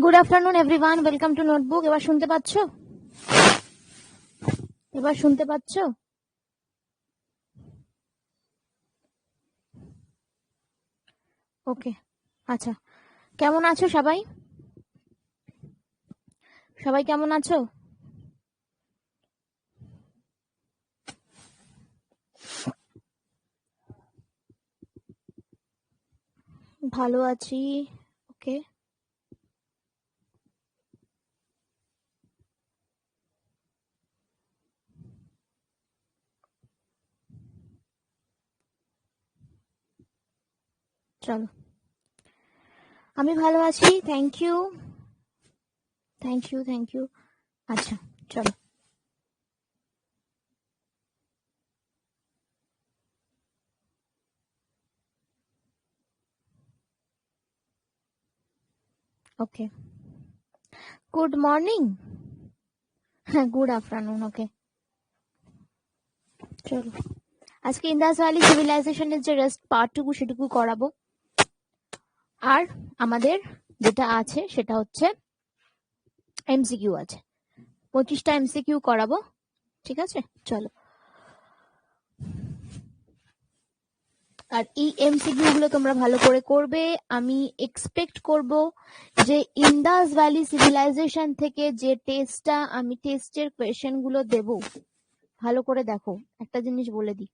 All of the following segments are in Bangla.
Good afternoon everyone, welcome to notebook. এবার শুনতে পাচ্ছো? ওকে, আচ্ছা। কেমন আছো সবাই? কেমন আছো? ভালো আছি। ওকে, চলো। আমি ভালো আছি, থ্যাংক ইউ। আচ্ছা, চলো। Okay, good morning. হ্যাঁ, গুড আফটারনুন। ওকে, চলো। আজকে ইন্দাস ভ্যালি সিভিলাইজেশনের যে রেস্ট পার্টটুকু সেটুকু করাবো। আর আমাদের যেটা আছে সেটা হচ্ছে এমসিকিউ আছে, 25টা এমসিকিউ করাবো। ঠিক আছে, চলো। আর এই এমসিকিউ গুলো তোমরা ভালো করে করবে। আমি এক্সপেক্ট করব যে ইন্দাস ভ্যালি সিভিলাইজেশন থেকে যে টেস্টটা আমি টেস্টের কোয়েশ্চেন গুলো দেব, ভালো করে দেখো। একটা জিনিস বলে দিই,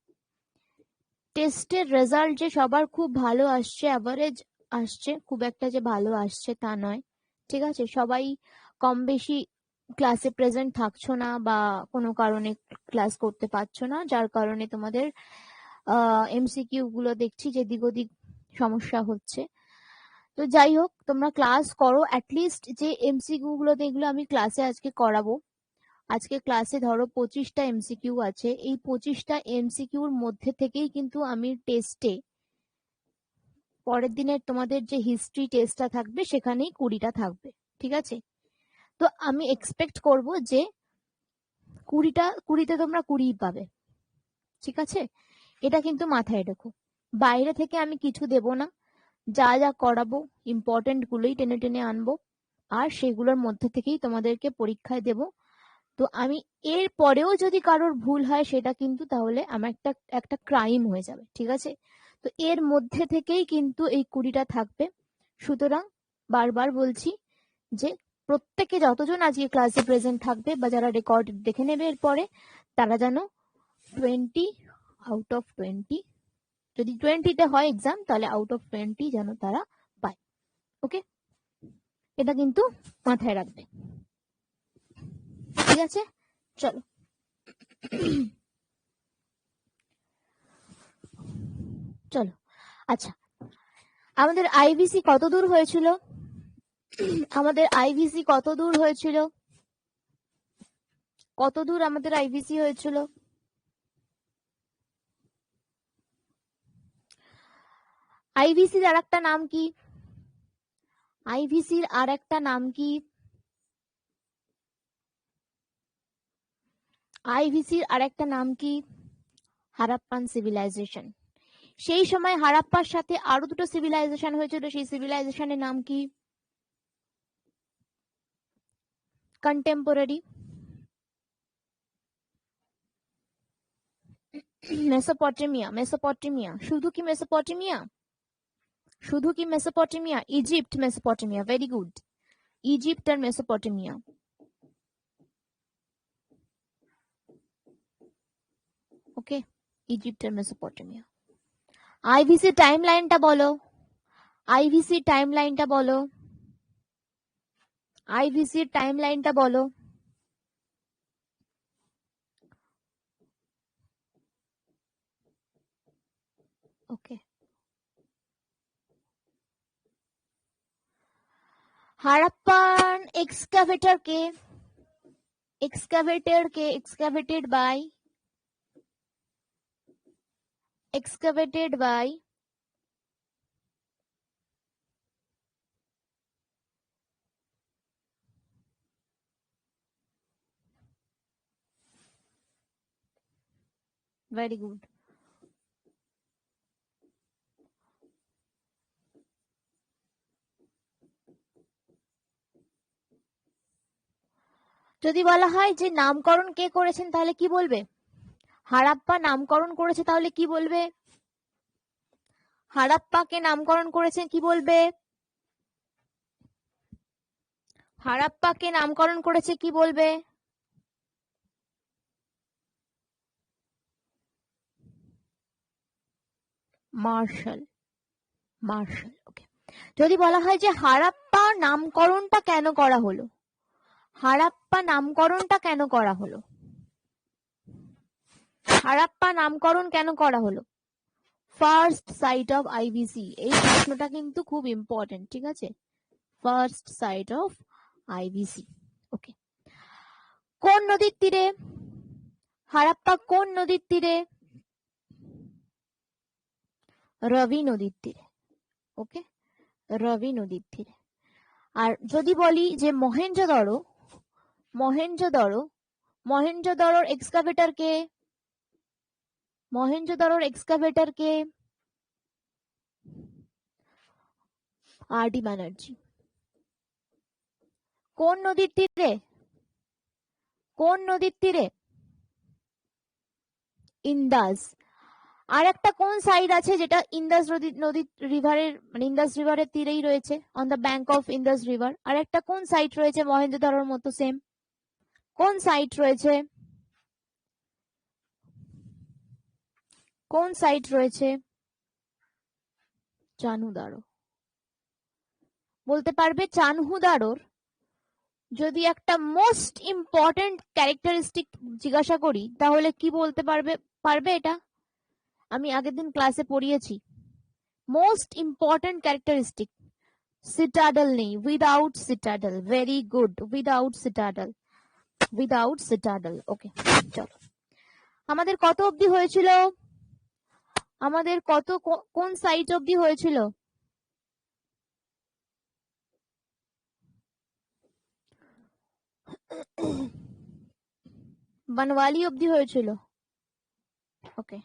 টেস্টের রেজাল্ট যে সবার খুব ভালো আসছে, অ্যাভারেজ আসছে, খুব একটা যে ভালো আসছে তা নয়। ঠিক আছে, সবাই কম বেশি ক্লাসে প্রেজেন্ট থাকছো না বা কোনো কারণে ক্লাস করতে পারছো না, যার কারণে তোমাদের এমসিকিউ গুলো দেখছি যে দিক ওদিক সমস্যা হচ্ছে। তো যাই হোক, তোমরা ক্লাস করো। অ্যাটলিস্ট যে এমসিকিউ গুলো দেখলো আমি ক্লাসে আজকে করাবো, আজকে ক্লাসে ধরো 25টা এমসিকিউ আছে, এই 25টা এমসিকিউর মধ্যে থেকেই কিন্তু আমি টেস্টে পরের দিনের তোমাদের যে হিস্ট্রি টেস্টটা থাকবে সেখানেই 20টা থাকবে। ঠিক আছে, তো আমি এক্সপেক্ট করব যে 20তে তোমরা 20 পাবে। ঠিক আছে, এটা কিন্তু মাথায় রেখো। বাইরে থেকে আমি কিছু দেব না, যা যা করাবো ইম্পর্টেন্ট গুলোই টেনে টেনে আনবো, আর সেগুলোর মধ্যে থেকেই তোমাদেরকে পরীক্ষায় দেব। তো আমি এর পরেও যদি কারোর ভুল হয় সেটা কিন্তু তাহলে আমার একটা ক্রাইম হয়ে যাবে। ঠিক আছে, তো এর মধ্যে থেকেই কিন্তু এই 20টা থাকবে। সুতরাং বারবার বলছি যে প্রত্যেকে যতজন আজকে ক্লাসে প্রেজেন্ট থাকবে বা যারা রেকর্ড দেখে নেবে এরপরে, তারা যেন 20 আউট অফ 20, যদি 20তে হয় এক্সাম তাহলে আউট অফ 20 যেন তারা পায়। ওকে, এটা কিন্তু মাথায় রাখবে। ঠিক আছে, চলো। চলো, আচ্ছা, আমাদের আইভিসি কত দূর হয়েছিল? কত দূর আমাদের আইভিসি হয়েছিল? আইভিসির আর একটা নাম কি? আইভিসির আর একটা নাম কি? আইভিসির আর একটা নাম কি? হারাপ্পান সিভিলাইজেশন। সেই সময় হারাপ্পার সাথে আরো দুটো সিভিলাইজেশন হয়েছিল, সেই সিভিলাইজেশনের নাম কি? কন্টেম্পোরারি। মেসোপটেমিয়া। শুধু কি Mesopotamia? Egypt Mesopotamia, very good. Egypt আর মেসোপটেমিয়া। ওকে, ইজিপ্ট আর মেসোপটেমিয়া। আইভিসি টাইমলাইনটা বলো। আইভিসির টাইমলাইনটা বলো। ওকে, হারাপ্পান এক্সকাভেটর কে? Excavated by very good. যদি বলা হয় যে নামকরণ কে করেছেন তাহলে কি বলবে? হারাপ্পা নামকরণ করেছে তাহলে কি বলবে? হারাপ্পাকে নামকরণ করেছেন কি বলবে? হারাপ্পাকে নামকরণ করেছে কি বলবে? মার্শাল। মার্শাল, ওকে। যদি বলা হয় যে হারাপ্পা নামকরণটা কেন করা হলো? হারাপ্পা নামকরণটা কেন করা হলো? হারাপ্পা নামকরণ কেন করা হলো? ফার্স্ট সাইট অফ আইভিসি, এই প্রশ্নটা কিন্তু খুব ইম্পর্টেন্ট, ঠিক আছে? ফার্স্ট সাইট অফ আইভিসি, ওকে। কোন নদীর তীরে? হারাপ্পা কোন নদীর তীরে? রবি নদীর তীরে, ওকে, রবি নদীর তীরে। আর যদি বলি যে মহেঞ্জোদড়ো, মহেঞ্জোদড়ো, মহেঞ্জোদড়োর এক্সকাভেটর কে? মহেঞ্জোদড়োর এক্সকাভেটর কে? আর.ডি. ব্যানার্জি। কোন নদীর তীরে? কোন নদীর তীরে? ইন্দাস। আর একটা কোন সাইড আছে যেটা ইন্দাস নদী রিভারের, মানে ইন্দাস রিভারের তীরেই রয়েছে, on the bank of Indus river? আর একটা কোন সাইট রয়েছে মহেঞ্জোদড়োর মতো সেম? কোন সাইট রয়েছে? কোন সাইট রয়েছে? চানহুদারো। বলতে পারবে চানহুদারোর যদি একটা মোস্ট ইম্পর্টেন্ট ক্যারেক্টারিস্টিক জিজ্ঞাসা করি তাহলে কি বলতে পারবে? পারবে এটা? আমি আগের দিন ক্লাসে পড়িয়েছি। মোস্ট ইম্পর্টেন্ট ক্যারেক্টারিস্টিক, সিটাডেল নেই, without citadel. Very good, without citadel, without citadel, okay. চলো, আমাদের কত অবধি হয়েছিল? আমাদের কত, কোন সাইট অবধি হয়েছিল? বনওয়ালি অবধি হয়েছিল, ওকে,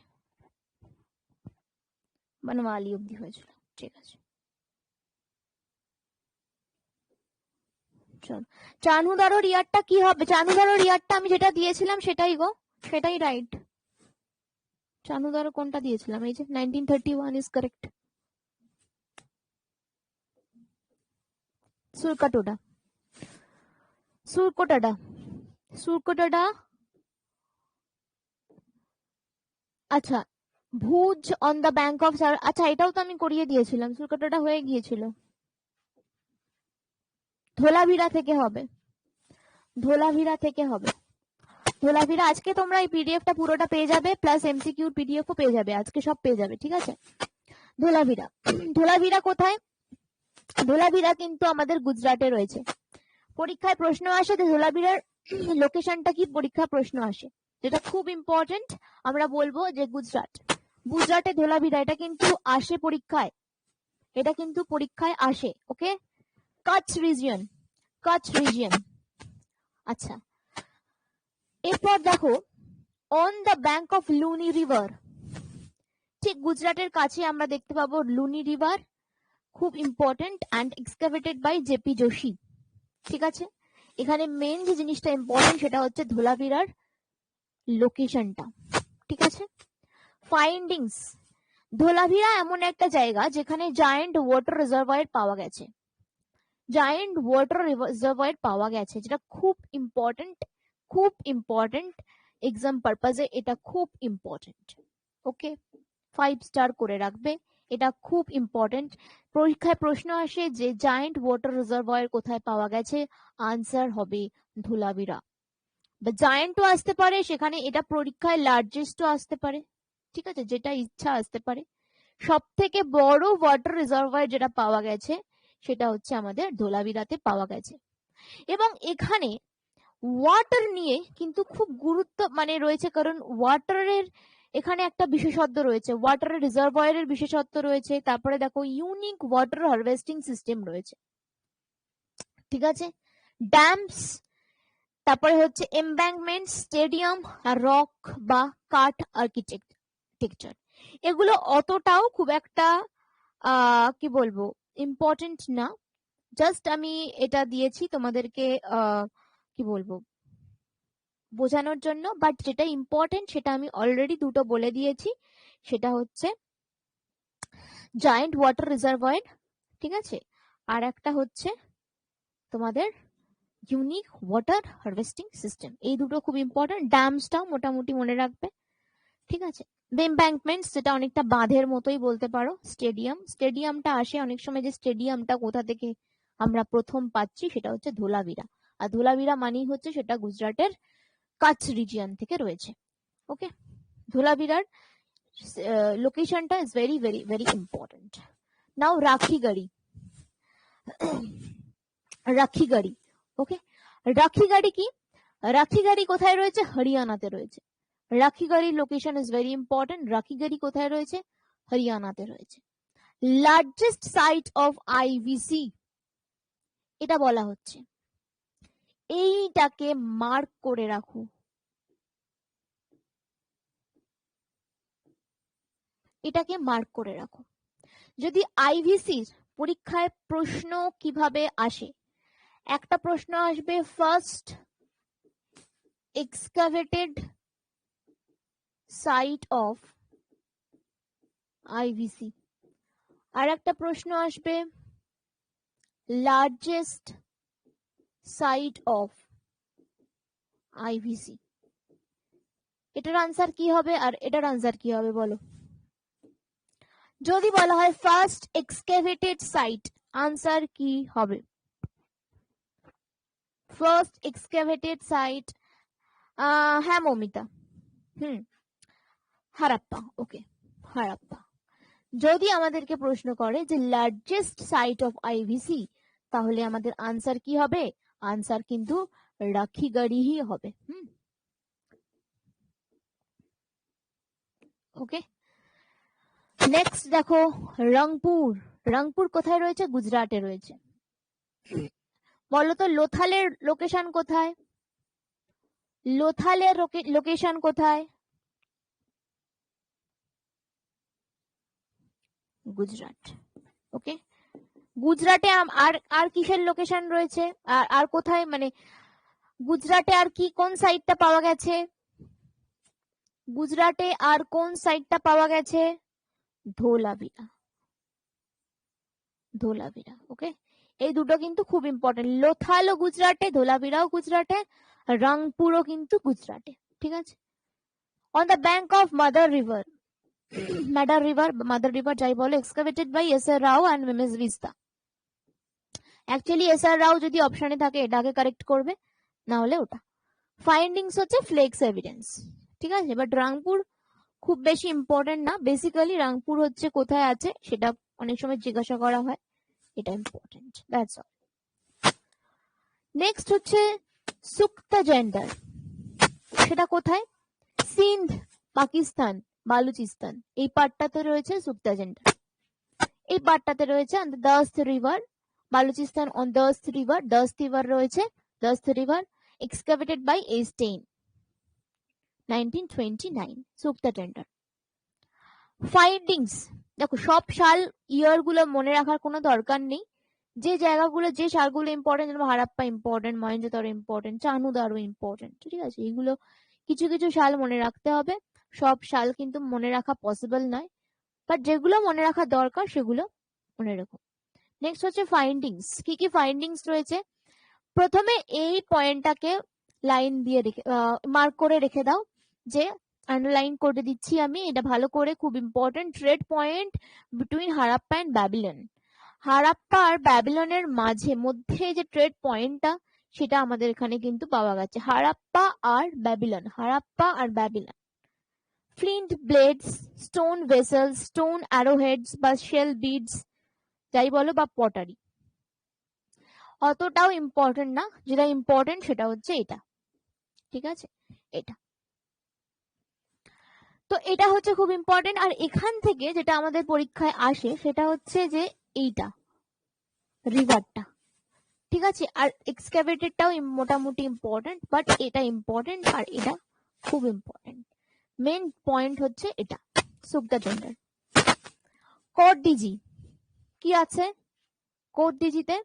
বনওয়ালি অবধি হয়েছিল, ঠিক আছে। চলো, চানহুদারোর ইয়ারটা কি হবে? চানহুদারোর ইয়ারটা আমি যেটা দিয়েছিলাম সেটাই গো, সেটাই রাইট। চানহুদারো কোনটা দিয়েছিলাম? এই যে 1931 ইজ কারেক্ট। সুরকাটোডা, সুরকোটাডা, সুরকোটাডা। আচ্ছা, ভুজ অন দ্য ব্যাংক অফ, আচ্ছা এটাও তো আমি করিয়ে দিয়েছিলাম, সুরকোটাডা হয়ে গিয়েছিল। ধোলাভিরা থেকে হবে, ধোলাভিরা থেকে হবে, ধোলাভিরা। আজকে তোমরা এই পিডিএফটা পুরোটা পেয়ে যাবে, প্লাস এমসিকিউর পিডিএফও পেয়ে যাবে, আজকে সব পেয়ে যাবে, ঠিক আছে? ধোলাভিরা, ধোলাভিরা কোথায়? ধোলাভিরা কিন্তু আমাদের গুজরাটে রয়েছে। পরীক্ষায় প্রশ্ন আসে যে ধোলাভিরার লোকেশনটা কি, পরীক্ষা প্রশ্ন আসে, যেটা খুব ইম্পর্টেন্ট। আমরা বলবো যে গুজরাট, গুজরাটে ধোলাভিরা, এটা কিন্তু আসে পরীক্ষায়, এটা কিন্তু পরীক্ষায় আসে, okay. Kutch region, Kutch region. আচ্ছা, এরপর দেখো on the bank of Luni river, ঠিক গুজরাটের কাছে আমরা দেখতে পাবো লুনি রিভার, খুব important, and excavated by JP Joshi, ঠিক আছে। এখানে মেন যে জিনিসটা ইম্পর্টেন্ট সেটা হচ্ছে ধোলাভিরার লোকেশনটা, ঠিক আছে। ফাইন্ডিংস, ধোলাভিরা এমন একটা জায়গা যেখানে জায়ান্ট ওয়াটার রিজার্ভয়ার পাওয়া গেছে, জায়ান্ট ওয়াটার রিজার্ভয়ার পাওয়া গেছে, যেটা খুব ইম্পর্টেন্ট, খুব ইম্পর্টেন্ট এক্সাম পারপাজে, এটা খুব ইম্পর্টেন্ট, ওকে। 5 স্টার করে রাখবে, এটা খুব ইম্পর্টেন্ট। পরীক্ষায় প্রশ্ন আসে যে জায়ান্ট ওয়াটার রিজার্ভয়ার কোথায় পাওয়া গেছে, আনসার হবে ধোলাভিরা। বা জায়ান্টও আসতে পারে সেখানে, এটা পরীক্ষায় লার্জেস্টও আসতে পারে, ঠিক আছে, যেটা ইচ্ছা আসতে পারে। সব থেকে বড় ওয়াটার রিজার্ভয়ার যেটা পাওয়া গেছে সেটা হচ্ছে আমাদের ধোলাভিরাতে পাওয়া গেছে। এবং এখানে ওয়াটার নিয়ে কিন্তু খুব গুরুত্ব মানে রয়েছে, কারণ ওয়াটারের এখানে একটা বিশেষত্ব রয়েছে, ওয়াটারের রিজার্ভয়ারের বিশেষত্ব রয়েছে। তারপরে দেখো ইউনিক ওয়াটার হারভেস্টিং সিস্টেম রয়েছে, ঠিক আছে। ড্যামস, তারপরে হচ্ছে এমব্যাঙ্কমেন্ট, স্টেডিয়াম, আর রক বা কাঠ আর্কিটেকচার, এগুলো অতটাও খুব একটা কি বলবো ইম্পর্টেন্ট না। জাস্ট আমি এটা দিয়েছি তোমাদেরকে কি বলবো বোঝানোর জন্য, বাট যেটা ইম্পর্টেন্ট সেটা আমি অলরেডি দুটো বলে দিয়েছি, সেটা হচ্ছে জায়েন্ট ওয়াটার রিজার্ভয়ের, ঠিক আছে, আর একটা হচ্ছে তোমাদের ইউনিক ওয়াটার হারভেস্টিং সিস্টেম। এই দুটো খুব ইম্পর্টেন্ট। ড্যামসটাও মোটামুটি মনে রাখবে, ঠিক আছে। এম্ব্যাঙ্কমেন্টস, যেটা অনেকটা বাঁধের মতোই বলতে পারো। স্টেডিয়ামটা আসে অনেক সময়, যে স্টেডিয়ামটা কোথা থেকে আমরা প্রথম পাচ্ছি, সেটা হচ্ছে ধোলাভিরা। আর ধোলাভিরা মানেই হচ্ছে সেটা গুজরাটের কাছ রিজিয়ন থেকে রয়েছে। ওকে, ধোলাভিরার লোকেশনটা is very very very important. Now Rakhigarhi, Rakhigarhi, okay. Rakhigarhi কি? রাখিগড়ি কোথায় রয়েছে? হরিয়ানাতে রয়েছে। Rakhigarhi location is very important. Rakhigarhi কোথায় রয়েছে? হরিয়ানাতে রয়েছে। লার্জেস্ট সাইট অফ আইভিসি, এটা বলা হচ্ছে। এইটাকে মার্ক করে রাখো, এটাকে মার্ক করে রাখো। যদি আইভিসির পরীক্ষায় প্রশ্ন কিভাবে আসে, একটা প্রশ্ন আসবে ফার্স্ট এক্সকাভেটেড সাইট অফ আইভিসি, আর একটা প্রশ্ন আসবে লার্জেস্ট সাইট অফ আইভিসি। এটার আনসার কি হবে আর এটার আনসার কি হবে বলো? যদি বলা হয় ফার্স্ট এক্সকাভেটেড সাইট, আনসার কি হবে? ফার্স্ট এক্সকাভেটেড সাইট, হ্যাঁ মমিতা, হারাপ্পা। ওকে, হারাপ্পা। যদি আমাদেরকে প্রশ্ন করে যে লার্জেস্ট সাইট অফ আইভিসি, তাহলে আমাদের আনসার কি হবে? আনসার কিন্তু রাখিগড়ি হি হবে। ওকে, নেক্সট দেখো রংপুর। রংপুর কোথায় রয়েছে? গুজরাটে রয়েছে। বলতো লোথালের লোকেশন কোথায়? লোথালের লোকেশন কোথায়? গুজরাট। ওকে, গুজরাটে আর কিসের লোকেশন রয়েছে? আর কোথায়, মানে গুজরাটে আর কি কোন সাইটটা পাওয়া গেছে? গুজরাটে আর কোন সাইটটা পাওয়া গেছে? ধোলাভিরা, ধোলাভিরা। ওকে, এই দুটো কিন্তু খুব ইম্পর্টেন্ট। লোথালও গুজরাটে, ধোলাভিরাও গুজরাটে, রংপুরও কিন্তু গুজরাটে, ঠিক আছে। On the bank of Madar river, Madar river যাই বলে, excavated by SR. Rao and MS. ভিস্তা। Actually SR. রাও যদি অপশনে থাকে এটাকে কারেক্ট করবে, না হলে ওটা। ফাইন্ডিংস হচ্ছে ফ্লেক্স এভিডেন্স, ঠিক আছে। বাট রংপুর খুব বেশি ইম্পর্টেন্ট না। বেসিক্যালি রংপুর হচ্ছে কোথায় আছে সেটা অনেক সময় জিজ্ঞাসা করা হয়, এটা ইম্পর্টেন্ট, দ্যাটস অল। নেক্সট হচ্ছে সুক্তা জেন্ডার, সেটা কোথায়? সিন্ধ, পাকিস্তান, বালুচিস্তান, এই পার্টটাতে রয়েছে সুক্তা জেন্ডার। এই পার্টটাতে রয়েছে on the Dasht river, Baluchistan on Dasht river, Dasht river রয়েছে, Dasht river excavated by Stein 1929, Sutkagendor. Findings, দেখো সব সাল ইয়ার গুলো মনে রাখার কোনো দরকার নেই। যে জায়গাগুলো, যে সালগুলো ইম্পর্টেন্ট, যেমন Harappa important, Mohenjodaro important, Chanhudaro important, ঠিক আছে। এগুলো কিছু কিছু সাল মনে রাখতে হবে। সব সাল কিন্তু মনে রাখা পসিবল নয়, বাট যেগুলো মনে রাখা দরকার সেগুলো মনে রাখো। নেক্সট হচ্ছে ফাইন্ডিংস। কি কি ফাইন্ডিংস রয়েছে? প্রথমে এই পয়েন্টটাকে লাইন দিয়ে রেখে মার্ক করে রেখে দাও, যে আন্ডারলাইন করে দিচ্ছি আমি, এটা ভালো করে, খুব important. Trade point between Harappa and Babylon. Harappa আর ব্যাবিলনের মধ্যে যে ট্রেড পয়েন্টটা, সেটা আমাদের এখানে কিন্তু পাওয়া গেছে। হারাপ্পা আর ব্যাবিলন, হারাপ্পা আর Babylon. Flint blades, stone vessels, stone arrowheads বা শেল বিডস যাই বলো, বা পটারি, অতটাও ইম্পর্টেন্ট না। যেটা ইম্পর্টেন্ট সেটা হচ্ছে এটা, ঠিক আছে, এটা। তো এটা হচ্ছে খুব ইম্পর্টেন্ট। আর এখান থেকে যেটা আমাদের পরীক্ষায় আসে সেটা হচ্ছে যে এইটা রিভারটা, ঠিক আছে। আর এক্সকাভেটেডটাও মোটামুটি ইম্পর্টেন্ট, বাট এটা ইম্পর্টেন্ট আর এটা খুব ইম্পর্টেন্ট। মেন পয়েন্ট হচ্ছে এটা, সুক্তা জেন্ডার। কোড ডিজি কি আছে কোড ডিজিতে?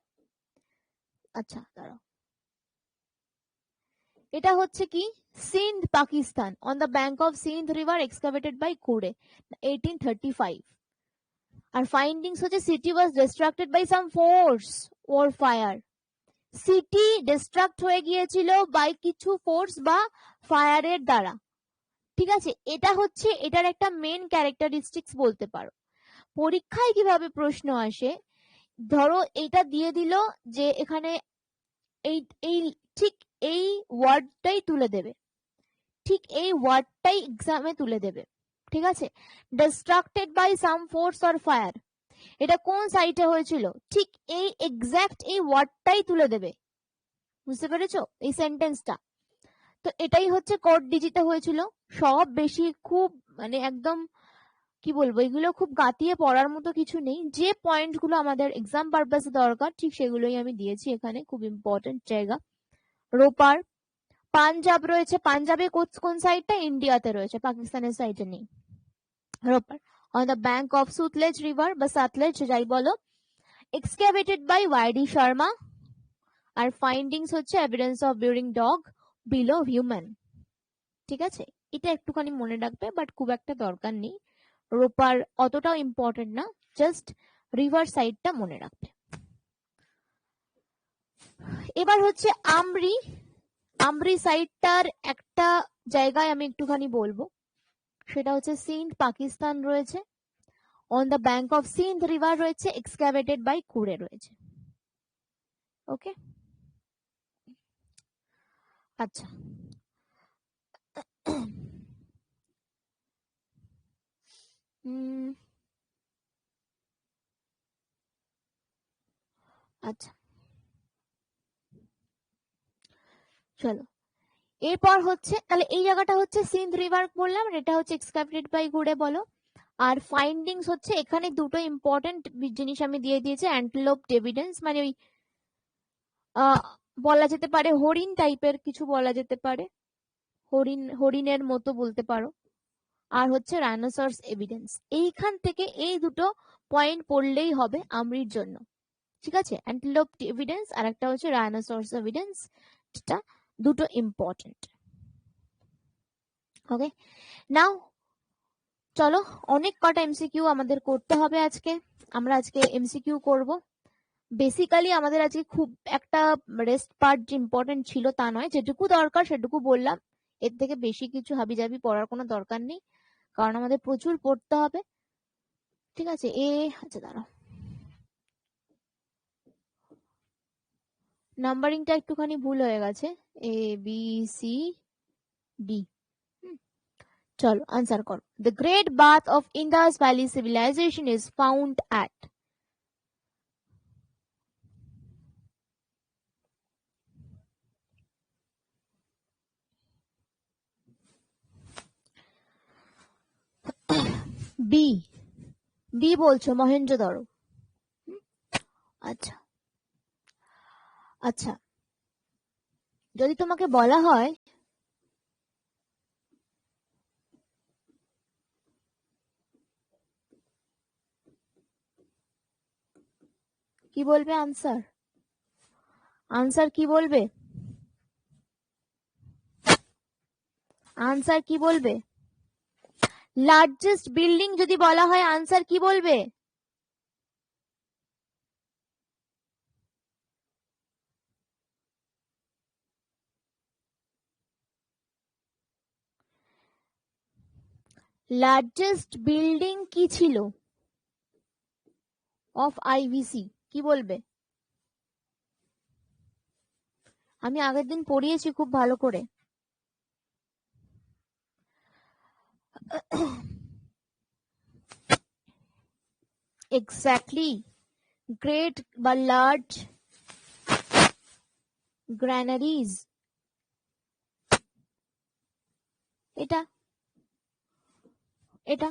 আচ্ছা দাঁড়াও, এটা হচ্ছে কি Sindh Pakistan on the bank of Sindh river excavated by Ghurye 1835 আর ফাইন্ডিংস হচ্ছে city was destructed by some force or fire city destruct হয়ে গিয়েছিল বাই কিছু ফোর্স বা ফায়ারের দ্বারা ঠিক আছে এটা হচ্ছে এটার একটা মেন ক্যারেক্টারিস্টিক্স বলতে পারো পরীক্ষায় কিভাবে প্রশ্ন আসে ধরো এইটা দিয়ে দিল যে এখানে এই এই ঠিক এই ওয়ার্ডটাই তুলে দেবে ঠিক এই ওয়ার্ডটাই এক্সামে তুলে দেবে ঠিক আছে distracted by some force or fire এটা কোন সাইটে হয়েছিল ঠিক এই এক্স্যাক্ট এই ওয়ার্ডটাই তুলে দেবে বুঝতে পেরেছো এই সেন্টেন্সটা তো এটাই হচ্ছে কট ডিজিটে হয়েছিল সব বেশি খুব মানে একদম কি বলবো এগুলো খুব গাতিয়ে পড়ার মতো কিছু নেই যে পয়েন্ট গুলো আমাদের এক্সাম পারপাসে দরকার ঠিক সেগুলোই আমি দিয়েছি এখানে খুব ইম্পর্টেন্ট জায়গা রোপার পাঞ্জাব রয়েছে পাঞ্জাবে কোন সাইডটা ইন্ডিয়াতে রয়েছে পাকিস্তানের সাইডে নেই Ropar on the bank of Sutlej river বা সাতলেজ যাই বলো এক্সক্যাভেটেড বাই ওয়াইডি শর্মা আর ফাইন্ডিংস হচ্ছে evidence of burying dog below human ঠিক আছে এটা একটুখানি মনে রাখবে বাট খুব একটা দরকার নেই রোপার অতটাও ইম্পর্টেন্ট না জাস্ট রিভার সাইডটা মনে রাখবে এবার হচ্ছে আমরি আমরি সাইডটার একটা জায়গায় আমি একটুখানি বলবো সেটা হচ্ছে সিন্ধ পাকিস্তান রয়েছে on the bank of Sindh river রয়েছে এক্সক্যাভেটেড বাই কুরে রয়েছে ওকে আচ্ছা আচ্ছা চলো এরপর হচ্ছে তাহলে এই জায়গাটা হচ্ছে সিন্ধ রিভার বললাম এটা হচ্ছে এক্সক্যাভেটেড বাই কুরে বলো আর ফাইন্ডিংস হচ্ছে এখানে দুটো ইম্পর্টেন্ট জিনিস আমি দিয়ে দিয়েছি অ্যান্টেলোপ এভিডেন্স মানে ওই বলা যেতে পারে হরিণ টাইপের কিছু বলা যেতে পারে হরিণের মতো বলতে পারো আর হচ্ছে রাইনোসরস এভিডেন্স এইখান থেকে এই দুটো পয়েন্ট পড়লেই হবে আমরির জন্য ঠিক আছে অ্যান্টেলোপ এভিডেন্স আর একটা হচ্ছে রাইনোসরস এভিডেন্স এটা দুটো ইম্পর্টেন্ট ওকে নাও চলো অনেক কটা এমসিকিউ আমাদের করতে হবে আজকে আমরা আজকে এমসিকিউ করব বেসিক্যালি আমাদের আজকে খুব একটা রেস্ট পার্ট যে ইম্পর্টেন্ট ছিল তা নয় যেটুকু দরকার সেটুকু বললাম এর থেকে বেশি কিছু হাবিজাবি পড়ার কোনো দরকার নেই কারণ আমাদের প্রচুর পড়তে হবে ঠিক আছে আচ্ছা দাঁড়াও নাম্বারিংটা একটুখানি ভুল হয়ে গেছে এ বি সি ডি চলো আনসার করো the great bath of Indus valley civilization is found at B B বলছো মহেঞ্জোদড়ো আচ্ছা আচ্ছা যদি তোমাকে বলা হয় কি বলবে আনসার আনসার কি বলবে আনসার কি বলবে লার্জেস্ট বিল্ডিং যদি বলা হয় আনসার কি বলবে লার্জেস্ট বিল্ডিং কি ছিল অফ আইভিসি কি বলবে আমি আগের দিন পড়িয়েছি খুব ভালো করে এক্স্যাক্টলি গ্রেট বা লার্জ গ্র্যানারিজ এটা এটা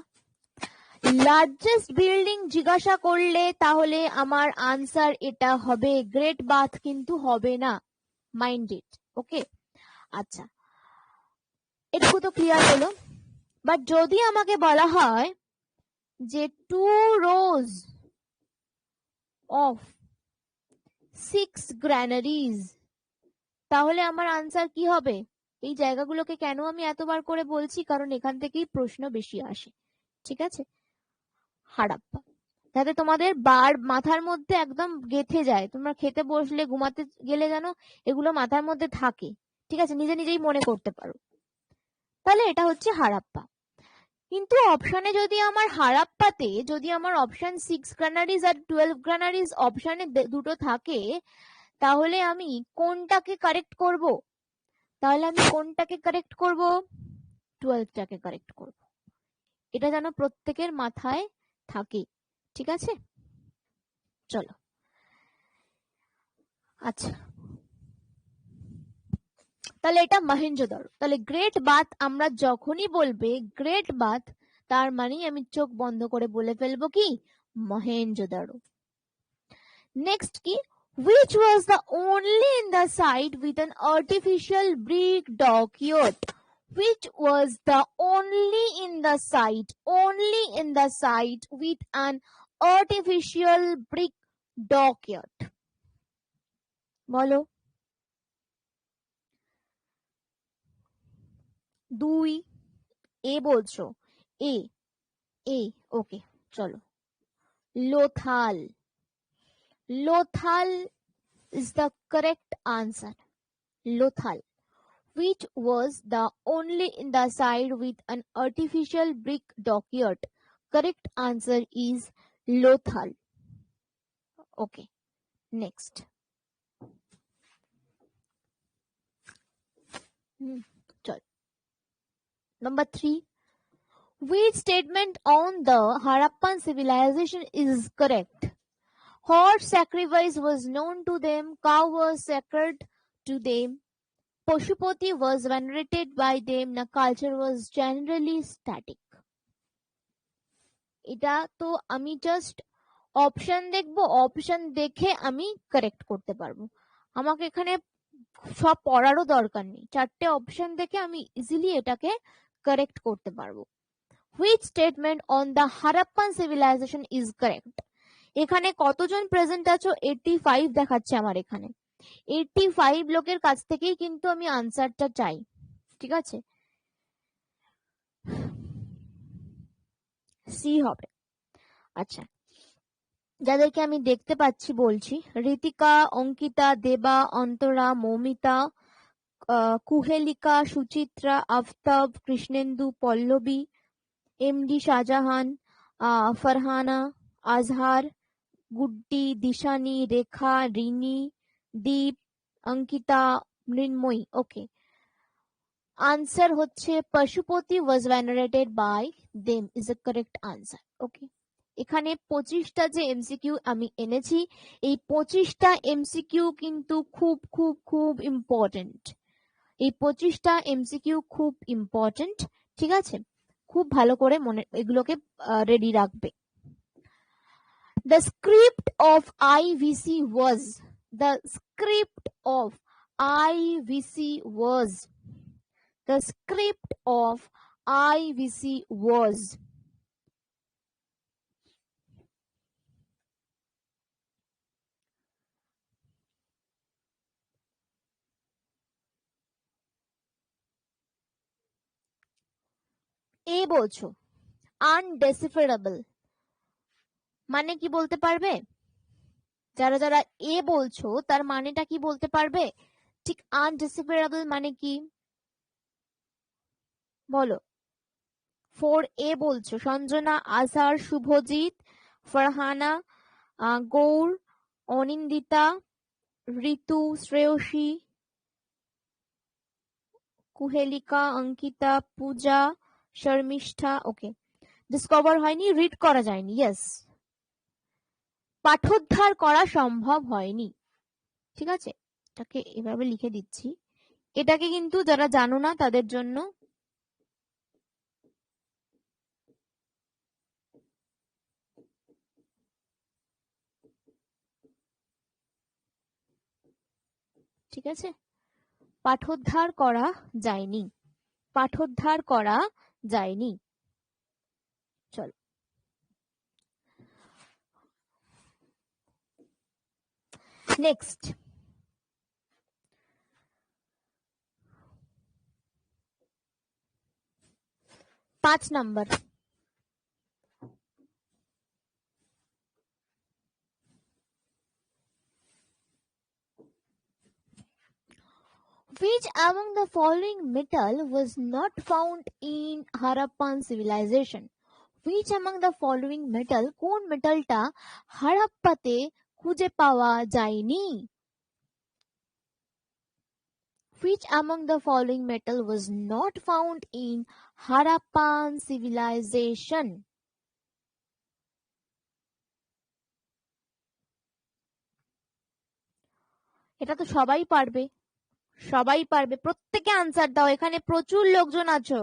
লার্জেস্ট বিল্ডিং জিজ্ঞাসা করলে তাহলে আমার আনসার এটা হবে গ্রেট বাথ কিন্তু হবে না মাইন্ড ইট ওকে আচ্ছা এটুকু তো ক্লিয়ার হলো বাট যদি আমাকে বলা হয় যে 2 rows of 6 granaries তাহলে আমার আনসার কি হবে? এই জায়গাগুলোকে কেন আমি এতবার করে বলছি, কারণ এখান থেকেই প্রশ্ন বেশি আসে। ঠিক আছে, হারাপ্পা, যাতে তোমাদের বার মাথার মধ্যে একদম গেঁথে যায়, তোমরা খেতে বসলে ঘুমাতে গেলে যেন এগুলো মাথার মধ্যে থাকে, ঠিক আছে, নিজে নিজেই মনে করতে পারো। তাহলে এটা হচ্ছে হারাপ্পা। কিন্তু অপশনে যদি আমার হারাপ্পাতে যদি আমার অপশন 6 গ্রানারিজ আর 12 গ্রানারিজ অপশনে দুটো থাকে, তাহলে আমি কোনটাকে কারেক্ট করব? তাহলে আমি কোনটাকে কারেক্ট করব? 12টাকে কারেক্ট করব। এটা যেন প্রত্যেকের মাথায় থাকে, ঠিক আছে? চলো, আচ্ছা, তাহলে এটা মহেঞ্জোদারো। তাহলে গ্রেট বাথ আমরা যখনই বলবে গ্রেট বাথ, তার মানে আমি চোখ বন্ধ করে বলে ফেলবো কি? মহেঞ্জোদারো। নেক্সট কি? Which was the only in the site with an artificial brick dockyard? Which was the only in the site with an artificial brick dockyard? বলো। 2 এ বলছো? এ এ ওকে, চলো। Lothal. Lothal is the correct answer. Lothal, which was the only in the side with an artificial brick dockyard. Correct answer is Lothal. Okay, next. Number 3. Which statement on the Harappan civilization is correct? Horse sacrifice was known to them, cow was sacred to them, Pashupati was venerated by them, na culture was generally static. এটা তো আমি জাস্ট অপশন দেখবো, অপশন দেখে আমি কারেক্ট করতে পারবো। আমাকে এখানে সব পড়ারও দরকার নেই, 4টে অপশন দেখে আমি ইজিলি এটাকে কারেক্ট করতে পারবো। Which statement on the Harappan civilization is correct? এখানে কতজন প্রেজেন্ট আছো? 85 দেখাচ্ছে আমার এখানে। 85 লোকের কাছ থেকেই কিন্তু আমি আনসারটা চাই, ঠিক আছে? সি হবে। আচ্ছা, যাদেরকে আমি দেখতে পাচ্ছি বলছি: Ritika, Ankita, Deba, Antara, Moumita, Kuhelika, Suchitra, Aftab, Krishnendu, Pallabi, MD Shahjahan, Farhana, Azhar, Guddi, Dishani, Rekha, Rini, Deep, Ankita, Mrinmoyee. Okay, answer হচ্ছে Pashupati was venerated by them is a correct answer. Okay, এখানে 25টা যে এমসিকিউ আমি এনেছি, এই 25টা এমসিকিউ কিন্তু খুব খুব খুব ইম্পর্টেন্ট। এই 25টা এমসিকিউ খুব ইম্পর্টেন্ট, ঠিক আছে? খুব ভালো করে মনে এগুলোকে রেডি রাখবে। The script of IVC was, the script of IVC was, the script of IVC was. এ বলছো আনডেসিফারেবল মানে কি বলতে পারবে? যারা যারা এ বলছো তার মানেটা কি বলতে পারবে? ঠিক আনডেসিফারেবল মানে কি বলো। 4A বলছো সঞ্জনা, আজহার, শুভজিৎ, ফারহানা, গৌর, অনিন্দিতা, ঋতু, শ্রেয়সী, কুহেলিকা, অঙ্কিতা, পূজা, শর্মিষ্ঠা। ওকে, ডিসকভার হয়নি, রিড করা যায়নি, ইয়েস, পাঠোদ্ধার করা সম্ভব হয়নি, ঠিক আছে? এটাকে এভাবে লিখে দিচ্ছি। এটাকে কিন্তু যারা জানো না তাদের জন্য ঠিক আছে, পাঠোদ্ধার করা যায়নি, পাঠোদ্ধার করা যায়নি। চলো, next. 5 number. Which among the following metal was not found in Harappan civilization? Which among the following metal, কোন মেটালটা হারাপ্পাতে খুঁজে পাওয়া যায়নি? Which among the following metal was not found in Harappan civilization? এটা তো সবাই পারবে, সবাই পারবে, প্রত্যেকে আনসার দাও। এখানে প্রচুর লোকজন আছো,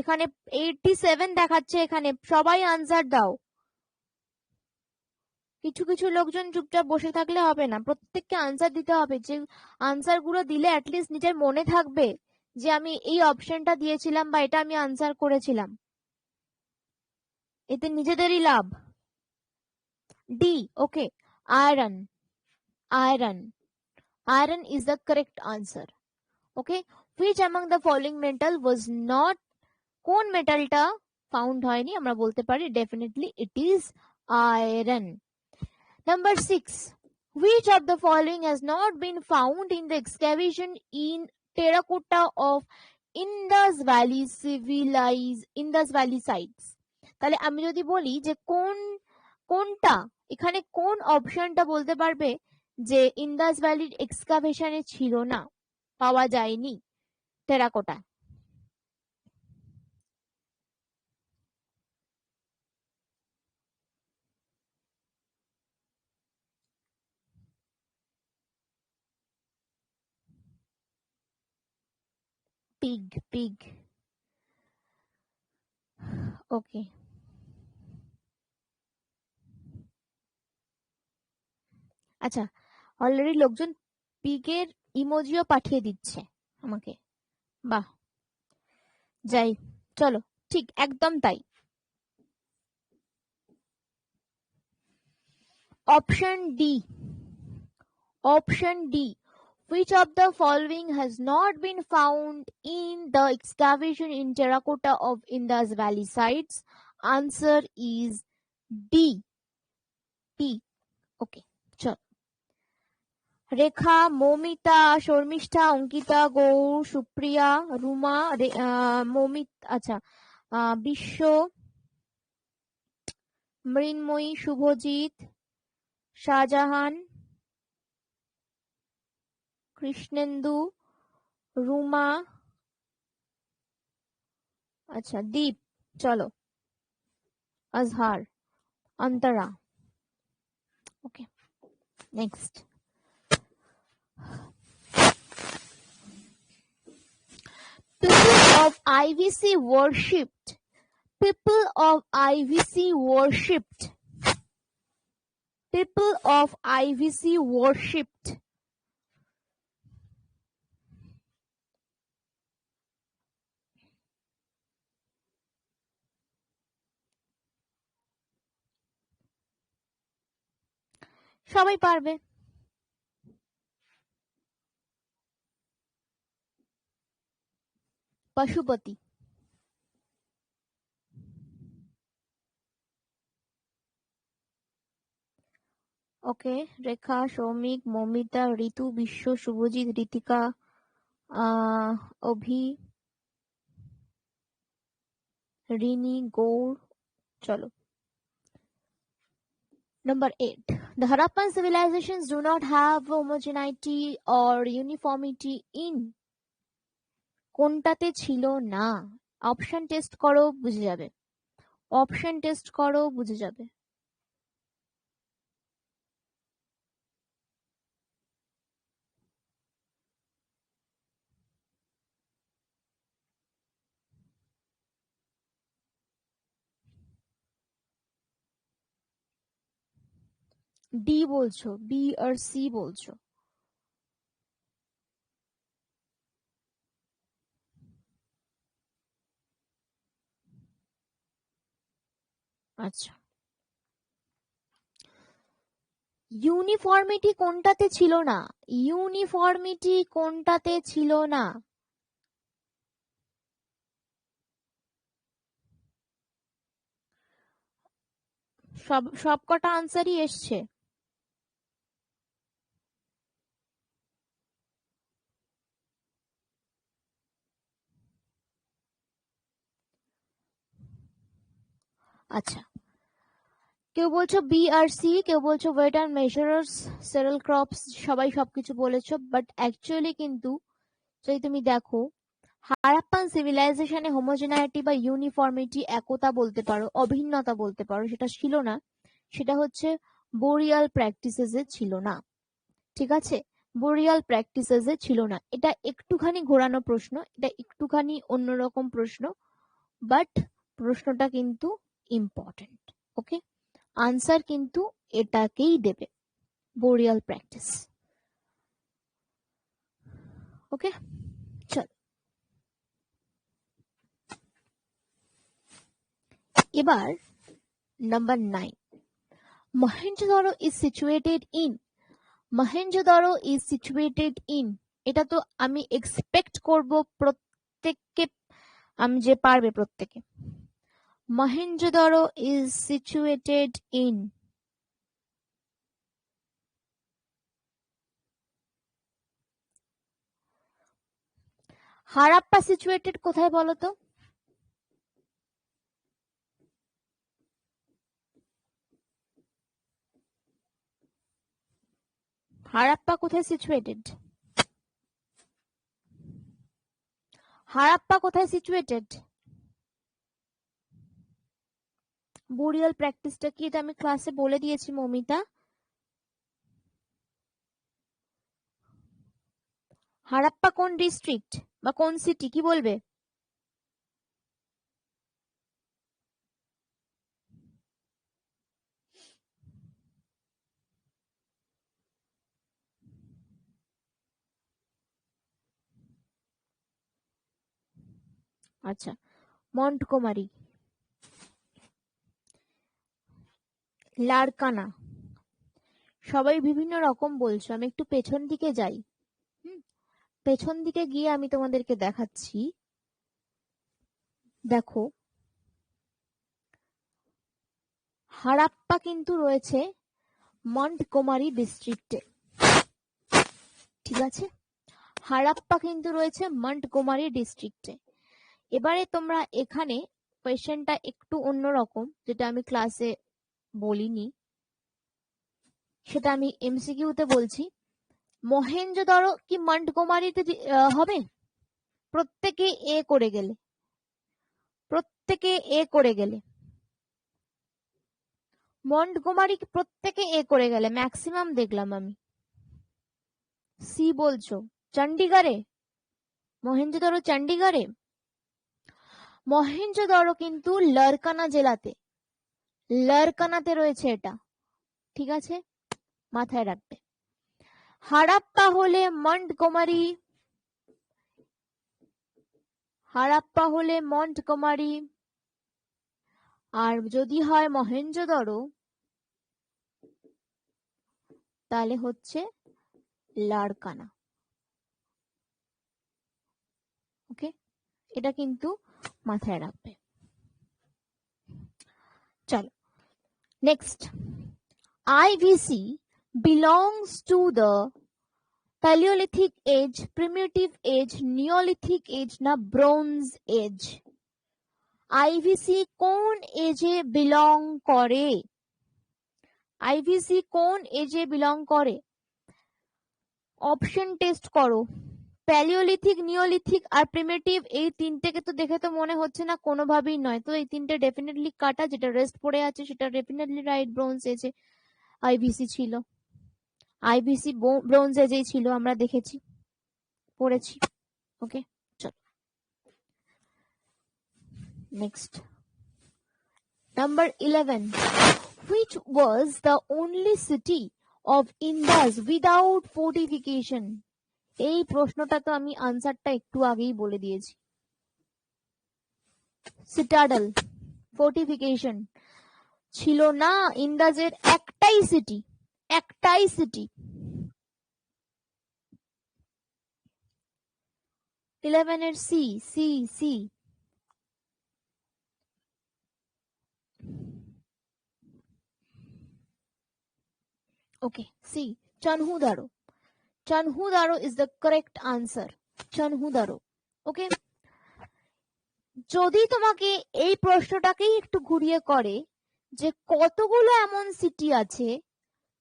এখানে 87 দেখাচ্ছে, এখানে সবাই আনসার দাও। কিছু কিছু লোকজন চুপচাপ বসে থাকলে হবে না, প্রত্যেককে আনসার দিতে হবে। যে আনসার গুলো দিলে অ্যাটলিস্ট নিজের মনে থাকবে যে আমি এই অপশনটা দিয়েছিলাম বা এটা আমি আনসার করেছিলাম, এতে নিজেদেরই লাভ। D, okay, iron, iron, iron is the correct answer. Okay, which among the following metal was not, কোন মেটালটা ফাউন্ড হয়নি? আমরা বলতে পারি definitely it is iron. Number 6. Which of the following has not been found in the excavation in terracotta of Indus Valley Indus Valley sites? তাহলে আমি যদি বলি যে কোনটা, এখানে কোন অপশনটা বলতে পারবে যে ইন্দাস ভ্যালির এক্সকাভেশনে ছিল না, পাওয়া যায়নি টেরাকোটা? পিগ। ওকে, আচ্ছা, অলরেডি লোকজন পিগের ইমোজিও পাঠিয়ে দিচ্ছে আমাকে, বাহ, যাই, চলো, ঠিক একদম তাই। Option D, option D, which of the following has not been found in the excavation in terracotta of Indus Valley sites? Answer is D, P. Okay, চল। রেখা, মৌমিতা, শর্মিষ্ঠা, অঙ্কিতা, গৌর, সুপ্রিয়া, রুমা, আচ্ছা, বিশ্ব, মৃন্ময়ী, শুভজিৎ, শাহজাহান, কৃষ্ণেন্দু, রুমা, আচ্ছা, দীপ, চলো, আজহার, অন্তরা। ওকে, next. People of IVC worshipped. People of IVC worshipped. People of IVC worshipped. সবাই পারবে। পশুপতি। ওকে, রেখা, সৌমিক, মৌমিতা, ঋতু, বিশ্ব, শুভজিৎ, ঋতিকা, অভি, রিনি, গৌর, চলো। Number 8. The Harappan civilizations do not have homogeneity or uniformity in. কোনটাতে ছিল না? অপশন টেস্ট করো, বুঝে যাবে। অপশন টেস্ট করো, বুঝে যাবে। ডি বলছো, বি আর সি বলছো? আচ্ছা, ইউনিফর্মিটি কোনটাতে ছিল না? ইউনিফর্মিটি কোনটাতে ছিল না? সব কটা আনসারই এসছে। আচ্ছা, কেউ বলছো বি আর সি, কেউ বলছো ওয়েট অ্যান্ড মেজারার্স, সেরাল ক্রপস, সবাই সবকিছু বলেছো, বাট অ্যাকচুয়ালি কিন্তু যদি তুমি দেখো হারাপ্পান সিভিলাইজেশনে হোমোজেনাইটি বা ইউনিফর্মিটি, একতা বলতে পারো, অভিন্নতা বলতে পারো, সেটা ছিল না। সেটা হচ্ছে বোরিয়াল প্র্যাকটিসেসে ছিল না। ঠিক আছে, বোরিয়াল প্র্যাকটিসেসে ছিল না। এটা একটুখানি ঘোরানো প্রশ্ন, এটা একটুখানি অন্যরকম প্রশ্ন, বাট প্রশ্নটা কিন্তু ইম্পর্টেন্ট। ওকে, আনসার কিন্তু এটাকেই দেবে, বোরিয়াল প্র্যাকটিস। ওকে, চল এবার number 9, Mohenjo-daro is situated in, Mohenjo-daro is situated in, এটা তো আমি এক্সপেক্ট করব প্রত্যেককে, আমি যে পারবে প্রত্যেকে। Mohenjo-daro is situated in, Harappa situated কোথায় বলো তো? হারাপ্পা কোথায় সিচুয়েটেড? হারাপ্পা কোথায় সিচুয়েটেড? বোরিয়াল প্র্যাকটিসটা কি, এটা আমি ক্লাসে বলে দিয়েছি মমিতা। হারাপ্পা কোন ডিস্ট্রিক্ট বা কোন সিটি, কি বলবে? আচ্ছা, মন্টগোমারি, লারকানা, সবাই বিভিন্ন রকম বলছো, আমি একটু পেছন দিকে যাই। পেছন দিকে গিয়ে আমি তোমাদেরকে দেখাচ্ছি। দেখো, হারাপ্পা কিন্তু রয়েছে মন্টগোমারি ডিস্ট্রিক্টে। ঠিক আছে, হারাপ্পা কিন্তু রয়েছে মন্টগোমারি ডিস্ট্রিক্টে। এবারে তোমরা এখানে কোয়েশ্চেনটা একটু অন্যরকম, যেটা আমি ক্লাসে বলিনি, সেটা আমি এমসিকিউতে বলছি। মহেঞ্জোদারো কি মন্টগোমারিতে হবে? প্রত্যেকে এ করে গেলে, প্রত্যেকে এ করে গেলে, মন্টগোমারি প্রত্যেকে এ করে গেলে, ম্যাক্সিমাম দেখলাম আমি। সি বলছো চন্ডীগড়ে, মহেঞ্জোদারো চন্ডীগড়ে? মহেঞ্জোদারো কিন্তু লারকানা জেলাতে, লারকানাতে রয়েছে এটা। ঠিক আছে, মাথায় রাখবে। হারাপ্পা হলে মন্টগোমারি, হারাপ্পা হলে মন্টগোমারি, আর যদি হয় মহেঞ্জোদারো তাহলে হচ্ছে লারকানা। ওকে, এটা কিন্তু মাথায় রাখবে। চলো next, IVC belongs to the Paleolithic age, primitive age, Neolithic age না ব্রোঞ্জ এজ? আইভিসি কোন এজে বিলং করে? আইভিসি কোন এজে বিলং করে? অপশন টেস্ট করো। প্যালিওলিথিক, নিওলিথিক আর প্রিমিটিভ, এই তিনটেকে তো দেখে তো মনে হচ্ছে না কোনোভাবেই নয়, তো এই তিনটে ডেফিনেটলি কাটা, যেটা রেস্ট পড়ে আছে সেটা ডেফিনেটলি রাইট, ব্রোঞ্জ এজে আইভিসি ছিল। আইভিসি ব্রোঞ্জ এজেই ছিল, আমরা দেখেছি, পড়েছি। ওকে, চলো next, number 11, which was the only city of Indus without fortification? এই প্রশ্নটা তো আমি আনসারটা একটু আগেই বলে দিয়েছি। সিটাডেল, ফোর্টিফিকেশন ছিল না, ইন্দাজের একটাই সিটি, একটাই সিটি। 11 এর C, C C, Okay, see, Chanhudaro. Chanhudaro is the correct answer. Chanhudaro. Okay, যদি তোমাকে এই প্রশ্নটাকেই একটু ঘুরিয়ে করে যে কতগুলো এমন সিটি আছে,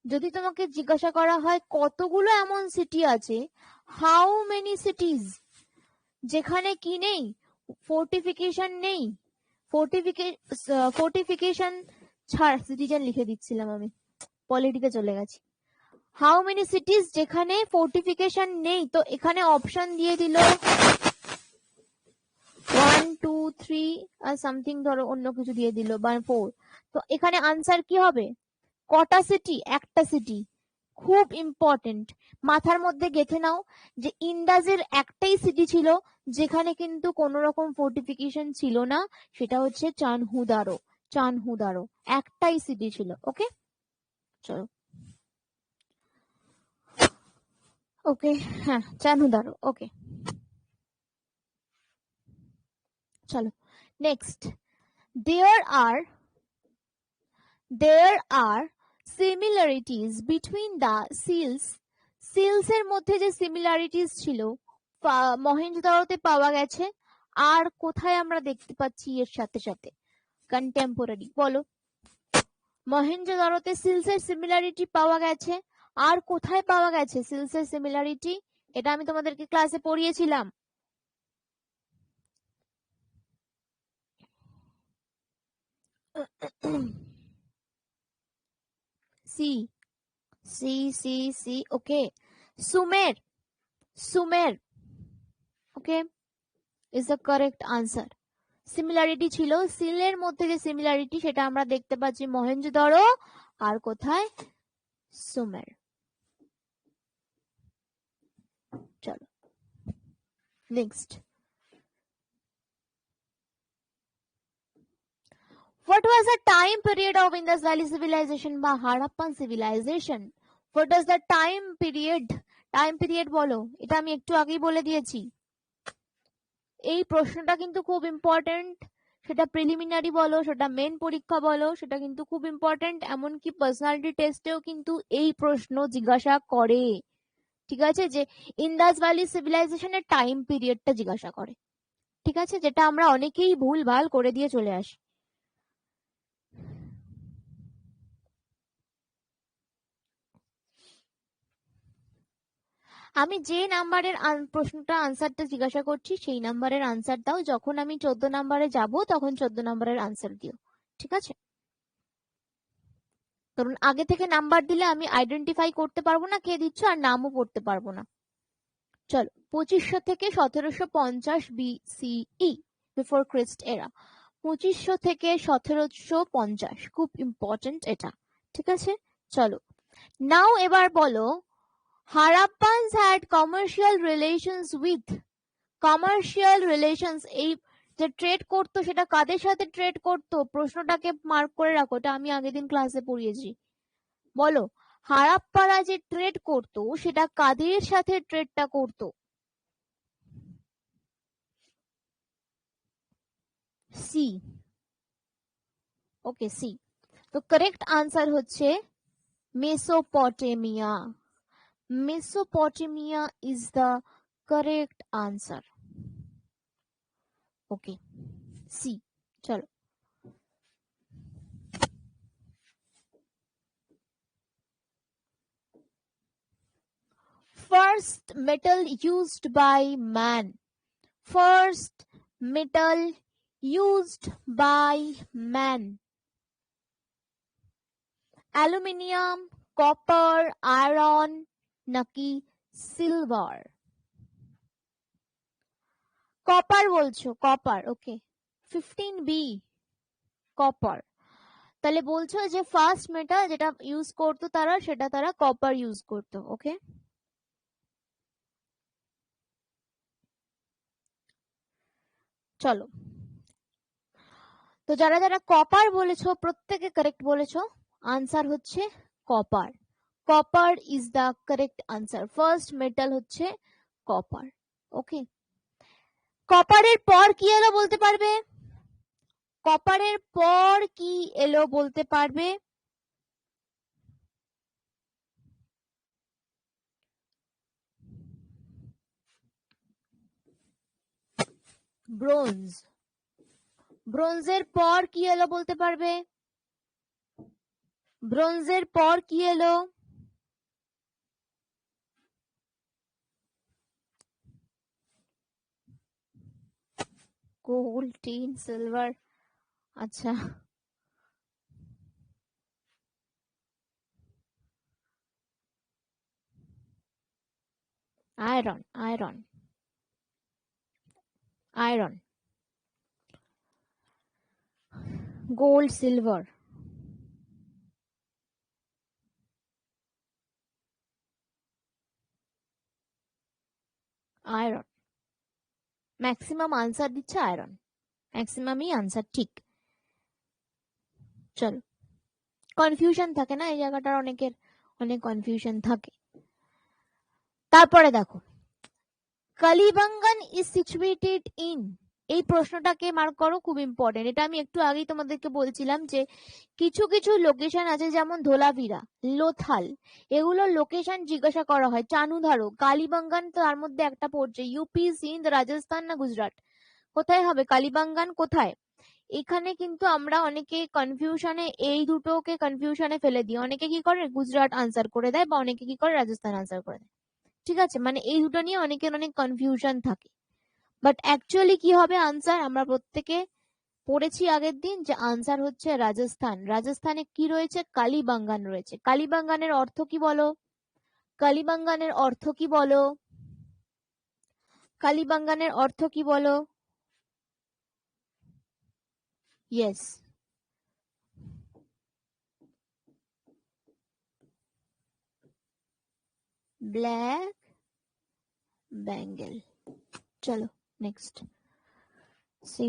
যদি তোমাকে জিজ্ঞাসা করা হয় কতগুলো এমন সিটি আছে, হাউ মেনি সিটিজ, যেখানে কি নেই, ফোর্টিফিকেশন নেই, ফোর্টিফিকেশন ছাড়, সিটিজেন লিখে দিচ্ছিলাম আমি, পলিটিতে চলে গেছি। হাউ মেনি সিটিজ যেখানে ফোর্টিফিকেশন নেই, তো এখানে অপশন দিয়ে দিল 1 2 3 আর সামথিং, ধরো অন্য কিছু দিয়ে দিল বা 4, তো এখানে আনসার কি হবে? কটা সিটি? একটা সিটি। খুব ইম্পর্টেন্ট, মাথার মধ্যে গেঁথে নাও যে ইন্দাজের একটাই সিটি ছিল যেখানে কিন্তু কোনো রকম ফোর্টিফিকেশন ছিল না, সেটা হচ্ছে চানহুদারো। চানহুদারো একটাই সিটি ছিল। ওকে, চলো। ওকে, হ্যাঁ, চানহুদারো। ওকে, চলো next. there are similarities between the seals. seals এর মধ্যে যে similarities ছিল মহেঞ্জোদারোতে পাওয়া গেছে, আর কোথায় আমরা দেখতে পাচ্ছি এর সাথে সাথে? কন্টেম্পোরারি বলো। মহেঞ্জোদারোতে সিলস এর সিমিলারিটি পাওয়া গেছে, আর কোথায় পাওয়া গেছে সিলস এর সিমিলারিটি? এটা আমি তোমাদেরকে ক্লাসে পড়িয়েছিলাম। সি সি সি সি ওকে, সুমের। সুমের okay is the correct answer. Similarity ছিল, সিলের মধ্যে যে সিমিলারিটি সেটা আমরা দেখতে পাচ্ছি মহেঞ্জোদারো, আর কোথায়? সুমের। চলো next. What was the time period of Indus Valley civilization বা Harappan civilization? What does the time period? Time period বলো, এটা আমি একটু আগেই বলে দিয়েছি। এই প্রশ্নটা কিন্তু খুব ইম্পর্টেন্ট, সেটা প্রিলিমিনারি বলো, সেটা মেন পরীক্ষা বলো, সেটা কিন্তু খুব ইম্পর্টেন্ট। এমনকি পার্সোনালিটি টেস্টেও কিন্তু এই প্রশ্ন জিজ্ঞাসা করে। ঠিক আছে, যে ইন্দাস ভ্যালি সিভিলাইজেশনের টাইম পিরিয়ডটা জিজ্ঞাসা করে। ঠিক আছে, যেটা আমরা অনেকেই ভুল ভাল করে দিয়ে চলে আসি। আমি যে নাম্বারের প্রশ্নটা আনসারটা জিজ্ঞাসা করছি সেই নাম্বারের আনসার দাও, যখন আমি 14 নাম্বারে যাব তখন 14 নাম্বারের আনসার দিও। ঠিক আছে, কারণ আগে থেকে নাম্বার দিলে আমি আইডেন্টিফাই করতে পারবো না কে দিচ্ছ, আর নামও পড়তে পারবো না। চলো, 2500 থেকে 1750 BCE, বিফোর ক্রিস্ট এরা। 2500 থেকে 1750, খুব ইম্পর্টেন্ট এটা। ঠিক আছে, চলো নাও এবার বলো, Harappans had commercial relations with, commercial relations, এই যে ট্রেড করতো সেটা কাদের সাথে ট্রেড করতো? প্রশ্নটাকে মার্ক করে রাখো, এটা আমি আগের দিন ক্লাসে পড়িয়েছি। বলো, হারাপ্পারা যে ট্রেড করতো সেটা কাদের সাথে ট্রেডটা করতো? সি। Okay, C. তো কারেক্ট আনসার হচ্ছে Mesopotamia. Mesopotamia is the correct answer. Okay, C. চলো, first metal used by man. First metal used by man. Aluminium, copper, iron নাকি সিলভার? কপার বলছো? কপার। ওকে, 15B কপার। তাহলে বলছো যে ফার্স্ট মেটাল যেটা ইউজ করতো তারা, সেটা তারা কপার ইউজ করতো। ওকে, চলো। তো যারা যারা কপার বলেছো প্রত্যেকে কারেক্ট বলেছো, আনসার হচ্ছে copper. Copper is the correct answer. First metal হচ্ছে কপার। ওকে, কপারের পর কি এলো বলতে পারবে? কপারের পর কি এলো বলতে পারবে? ব্রোঞ্জ। ব্রোঞ্জের পর কি এলো বলতে পারবে? ব্রোঞ্জের পর কি এলো? Gold, tin, silver. আচ্ছা, iron. Iron, iron, gold, silver, iron. Maximum answer দিচ্ছে আয়রন, ম্যাক্সিমামই আনসার ঠিক। চলো, কনফিউশন থাকে না এই জায়গাটার, অনেকের অনেক কনফিউশন থাকে। তারপরে দেখো, কালিবাঙ্গান ইজ সিচুয়েটেড ইন, এই প্রশ্নটাকে মার্ক করো, খুব ইম্পর্টেন্ট। এটা আমি একটু আগেই তোমাদেরকে বলছিলাম যে কিছু কিছু লোকেশন আছে যেমন ধোলাভিরা, লোথাল, এগুলোর লোকেশন জিজ্ঞাসা করা হয়। চানুধারো, কালিবাঙ্গান তো তার মধ্যে একটা পড়ছে। ইউপি, সিন্ধ, রাজস্থান না গুজরাট, কোথায় হবে কালিবাঙ্গান কোথায়? এখানে কিন্তু আমরা অনেকে কনফিউশনে, এই দুটোকে কনফিউশনে ফেলে দিই। অনেকে কি করে গুজরাট আনসার করে দেয়, বা অনেকে কি করে রাজস্থান আনসার করে দেয়। ঠিক আছে, মানে এই দুটো নিয়ে অনেকের অনেক কনফিউশন থাকে। বাট অ্যাকচুয়ালি কি হবে আনসার, আমরা প্রত্যেকে পড়েছি আগের দিন যে আনসার হচ্ছে রাজস্থান। রাজস্থানে কি রয়েছে? কালিবাঙ্গান রয়েছে। কালিবাঙ্গানের অর্থ কি বলো? কালিবাঙ্গানের অর্থ কি বলো? কালিবাঙ্গানের অর্থ কি বলো? Yes, black bangle. চলো next C.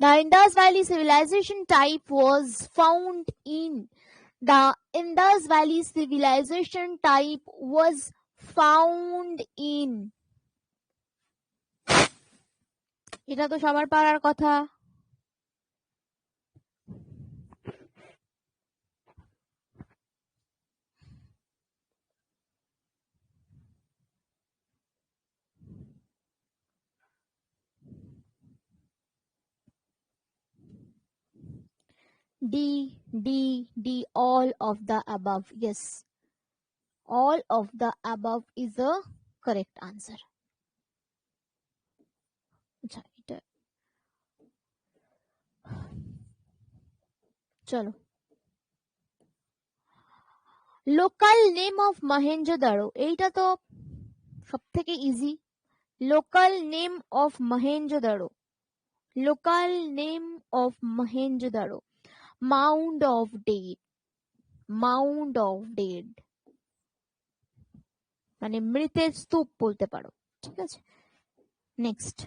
The Indus Valley civilization type was found in the Indus Valley civilization type was found in, এটা তো সবার পারার কথা। D, D, D, all of the above. Yes, all of the above is a correct answer. আচ্ছা, এটা চলো, লোকাল নেম অফ মহেঞ্জোদারো, এইটা তো সব থেকে easy. Local name of Mohenjo-daro, local name of Mohenjo-daro, mound of dead, mound of dead, মানে মৃতের স্তূপ বলতে পারো। ঠিক আছে, নেক্সট।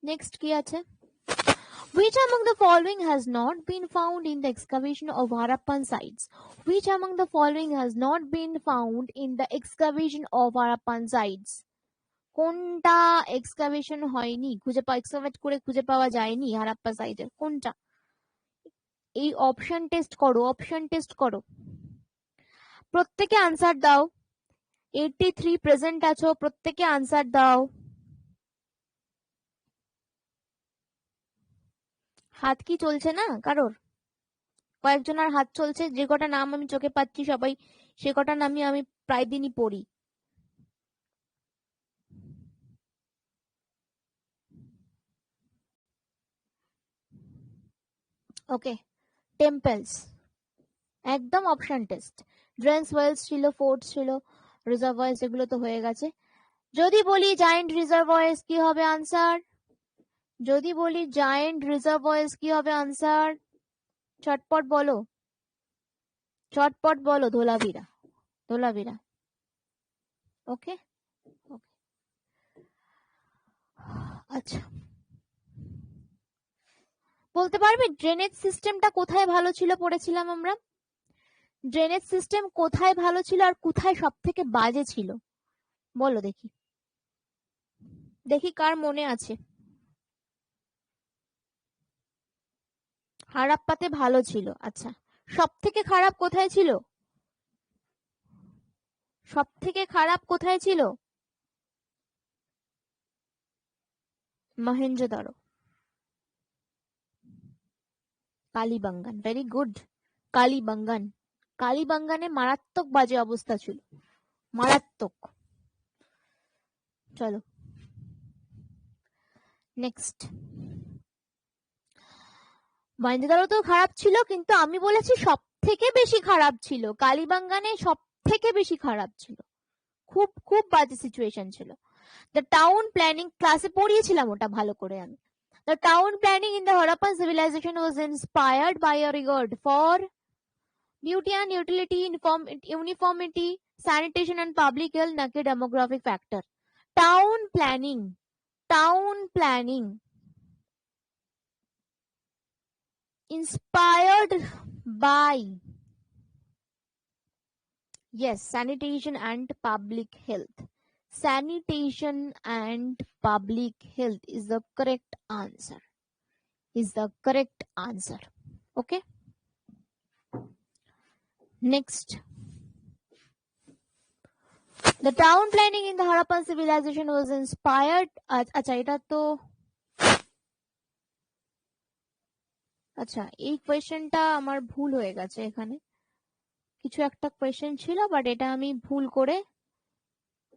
নেক্সট কি আছে? Which among the following has not been found in the excavation of Harappan sites? Which among the following has not been found in the excavation of Harappan sites? কোনটা এক্সকাভেশন হয়নি, এক্সকাভেট করে খুঁজে পাওয়া যায়নি হারাপ্পা সাইটে? কোনটা? এই অপশন টেস্ট করো, অপশন টেস্ট করো, প্রত্যেকে আনসার দাও। 83 প্রেজেন্ট আছো, প্রত্যেকে আনসার দাও। হাত কি চলছে না কারোর? কয়েকজনের হাত চলছে, যে কটা নাম আমি চোখে পাচ্ছি সবাই সে কটা নামই আমি প্রায় দিনই পড়ি। ওকে, টেম্পলস, একদম অপশন টেস্ট। ড্রেন্স ওয়েলস ছিল, ফোর্টস ছিল, রিজার্ভয়েস, এগুলো তো হয়ে গেছে। যদি বলি জায়েন্ট রিজার্ভয়েস কি হবে আনসার? যদি বলি জায়েন্ট রিজার্ভয়েস কি হবে আনসার? চটপট বলো, চটপট বলো। ধোলাভিরা, ধোলাভিরা। ওকে, আচ্ছা, বলতে পারবে ড্রেনেজ সিস্টেমটা কোথায় ভালো ছিল? পড়েছিলাম আমরা ড্রেনেজ সিস্টেম কোথায় ভালো ছিল আর কোথায় সব থেকে বাজে ছিল, বলো দেখি, দেখি কার মনে আছে। হারাপ্পাতে ভালো ছিল, আচ্ছা, সব থেকে খারাপ কোথায় ছিল? সব থেকে খারাপ কোথায় ছিল? Mohenjodaro, Kalibangan, very good. কালীবাঙ্গান, কালীবাঙ্গানে মারাত্মক বাজে অবস্থা ছিল, মারাত্মক। চলো নেক্সট। মহেঞ্জোদারো তো খারাপ ছিল, কিন্তু আমি বলেছি সব থেকে বেশি খারাপ ছিল, কালীবাঙ্গানে সব থেকে বেশি খারাপ ছিল, খুব খুব বাজে সিচুয়েশন ছিল। দ্য টাউন প্ল্যানিং, ক্লাসে পড়িয়েছিলাম ওটা ভালো করে আমি। The town planning in the Harappan civilization was inspired by a regard for beauty and utility, uniformity, sanitation and public health, নাকি demographic factor? Town planning inspired by, yes, sanitation and public health. Sanitation and public health is the correct answer. Okay. Next. The town planning in the Harappan civilization was inspired. আচ্ছা এটা তো, আচ্ছা এই কোয়েশ্চেনটা আমার ভুল হয়ে গেছে, এখানে কিছু একটা কোয়েশ্চেন ছিল, বাট এটা আমি ভুল করে,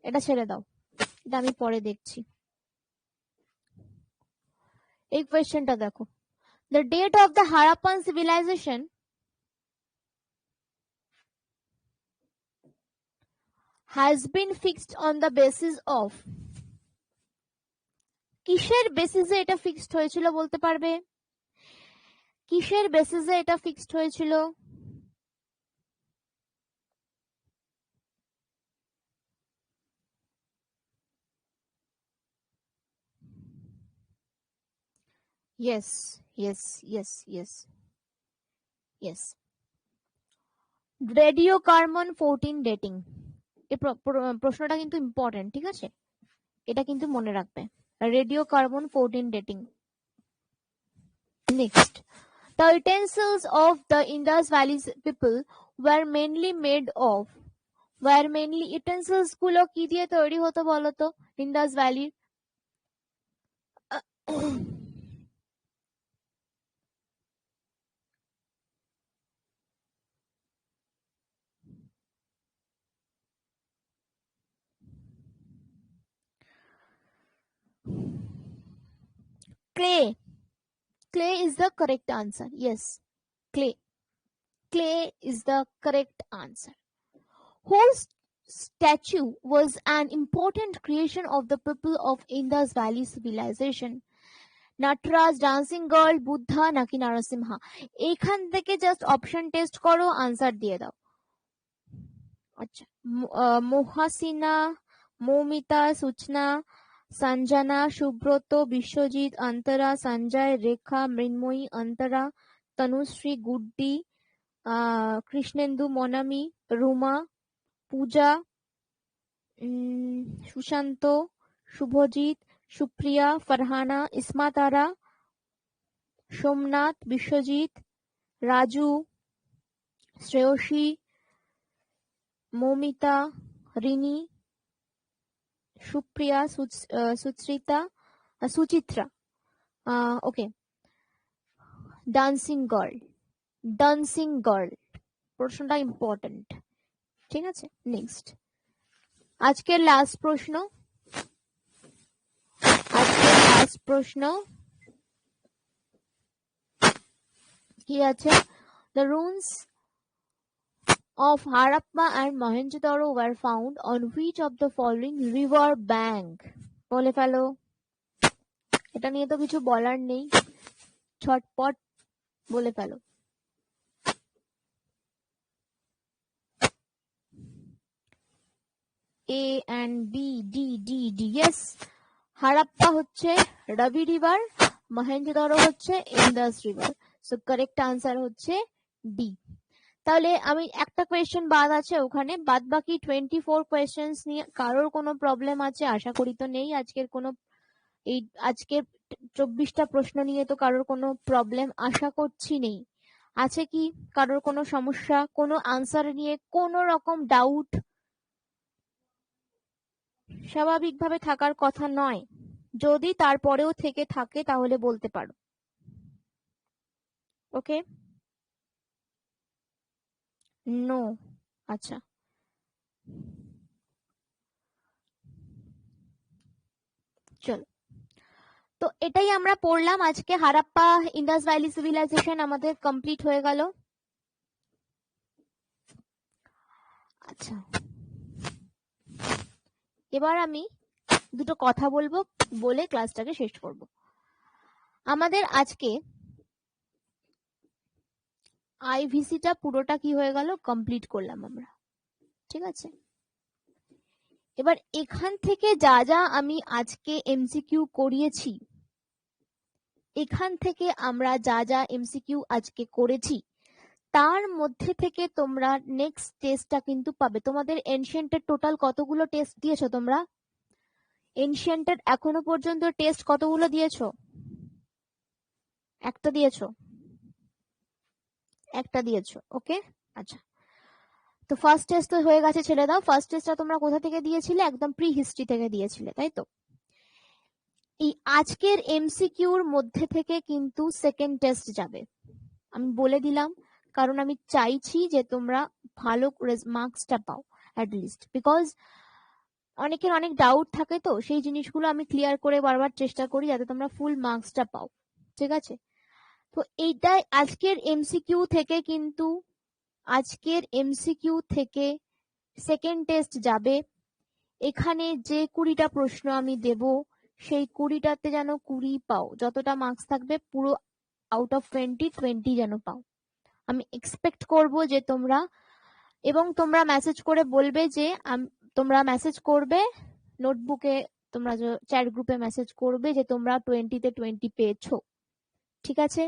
এটা ছেড়ে দাও, এটা আমি পরে দেখছি। এই কোয়েশ্চেনটা দেখো, the date of the Harappan civilization has been fixed on the basis of, কিসের বেসিসে এটা ফিক্সড হয়েছিল বলতে পারবে? কিসের বেসিসে এটা ফিক্সড হয়েছিল? Yes. রেডিওকার্বন 14 ডেটিং, এই প্রশ্নটা কিন্তু ইম্পর্টেন্ট, ঠিক আছে, এটা কিন্তু মনে রাখবে, radiocarbon 14 dating. Next, the utensils of the Indus Valley people were mainly made of, utensils গুলো কি দিয়ে তৈরি হতো বলতো Indus valley? Clay is the correct answer. Yes, clay is the correct answer. Whose statue was an important creation of the people of Indus Valley civilization? Nataraj, dancing girl, Buddha নাকি নারসিমহা? এখান থেকে জাস্ট অপশন টেস্ট করো, আনসার দিয়ে দাও। আচ্ছা, Mahasina, Moumita, Suchana, Sanjana, Subrata, Biswajit, Antara, Sanjay, Rekha, Mrinmoyee, Antara, Tanushree, Guddi, Krishnendu, Monami, Ruma, Puja, Sushanta, Subhajit, Supriya, Farhana, Ismatara, Somnath, Biswajit, Raju, Shreyashi, Moumita, Rini, Supriya, Suchitra. Okay, dancing girl প্রশ্নটা ইম্পর্টেন্ট, ঠিক আছে। নেক্সট, আজকের লাস্ট প্রশ্ন কি আছে? The ruins of Harappa and Mohenjo-daro were found on which of the following river bank? বলে ফেলো, এটা নিয়ে তো কিছু বলার নেই, ছটপট বলে ফেলো। A and B, D. Yes, Harappa হচ্ছে রাবি রিভার, মহেঞ্জোদারো হচ্ছে Indus river, so correct answer হচ্ছে ডি। তাহলে আমি একটা কোয়েশ্চেন বাদ আছে ওখানে, বাদ বাকি 24 কোয়েশ্চেন্স নিয়ে কারোর কোনো প্রবলেম আছে? আশা করি তো নেই। আজকের 24টা প্রশ্ন নিয়ে তো কারোর কোনো প্রবলেম আশা করছি নেই। আছে কি কারোর কোনো সমস্যা, কোনো আনসার নিয়ে কোনো রকম ডাউট? স্বাভাবিকভাবে থাকার কথা নয়। যদি তারপরেও থেকে থাকে তাহলে বলতে পারো। ওকে, নো, আচ্ছা, চলো। তো এটাই আমরা পড়লাম আজকে। হারাপ্পা ইন্ডাস ভ্যালি সিভিলাইজেশন আমাদের কমপ্লিট হয়ে গেল। আচ্ছা, এবার আমি দুটো কথা বলবো, বলে ক্লাসটাকে শেষ করব। আমাদের আজকে আইভিসিটা পুরোটা কি হয়ে গেল, কমপ্লিট করলাম আমরা, ঠিক আছে। এবার এখান থেকে যা যা আমি আজকে এমসিকিউ করিয়েছি, এখান থেকে আমরা যা যা এমসিকিউ আজকে করেছি, তার মধ্যে থেকে তোমরা নেক্সট টেস্টটা কিন্তু পাবে। তোমাদের এনশিয়েন্টের টোটাল কতগুলো টেস্ট দিয়েছো তোমরা? এনশিয়েন্টের এখনো পর্যন্ত টেস্ট কতগুলো দিয়েছো? একটা দিয়েছো, একটা দিয়েছো, ওকে, আচ্ছা। তো ফার্স্ট টেস্ট তো হয়ে গেছে, ছেড়ে দাও। ফার্স্ট টেস্টটা তোমরা কোথা থেকে দিয়েছিলে? একদম প্রি হিস্ট্রি থেকে দিয়েছিলে, তাই তো? এই আজকের এমসিকিউর মধ্যে থেকে কিন্তু সেকেন্ড টেস্ট যাবে, আমি বলে দিলাম, কারণ আমি চাইছি যে তোমরা ভালো মার্কসটা পাও অ্যাটলিস্ট, বিকজ অনেকের অনেক ডাউট থাকে, তো সেই জিনিসগুলো আমি ক্লিয়ার করে বারবার চেষ্টা করি যাতে তোমরা ফুল মার্কসটা পাও, ঠিক আছে। তো এইটাই আজকের এমসিকিউ থেকে, কিন্তু আজকের এমসিকিউ থেকে সেকেন্ড টেস্ট যাবে। এখানে যে 20টা প্রশ্ন আমি দেব, সেই 20টাতে যেন 20 পাও, যতটা মার্কস থাকবে পুরো আউট অফ 20 যেন পাও। আমি এক্সপেক্ট করব যে তোমরা, এবং তোমরা মেসেজ করে বলবে যে তোমরা মেসেজ করবে নোটবুকে, তোমরা চ্যাট গ্রুপে মেসেজ করবে যে তোমরা 20তে 20 পেয়েছো, ঠিক আছে।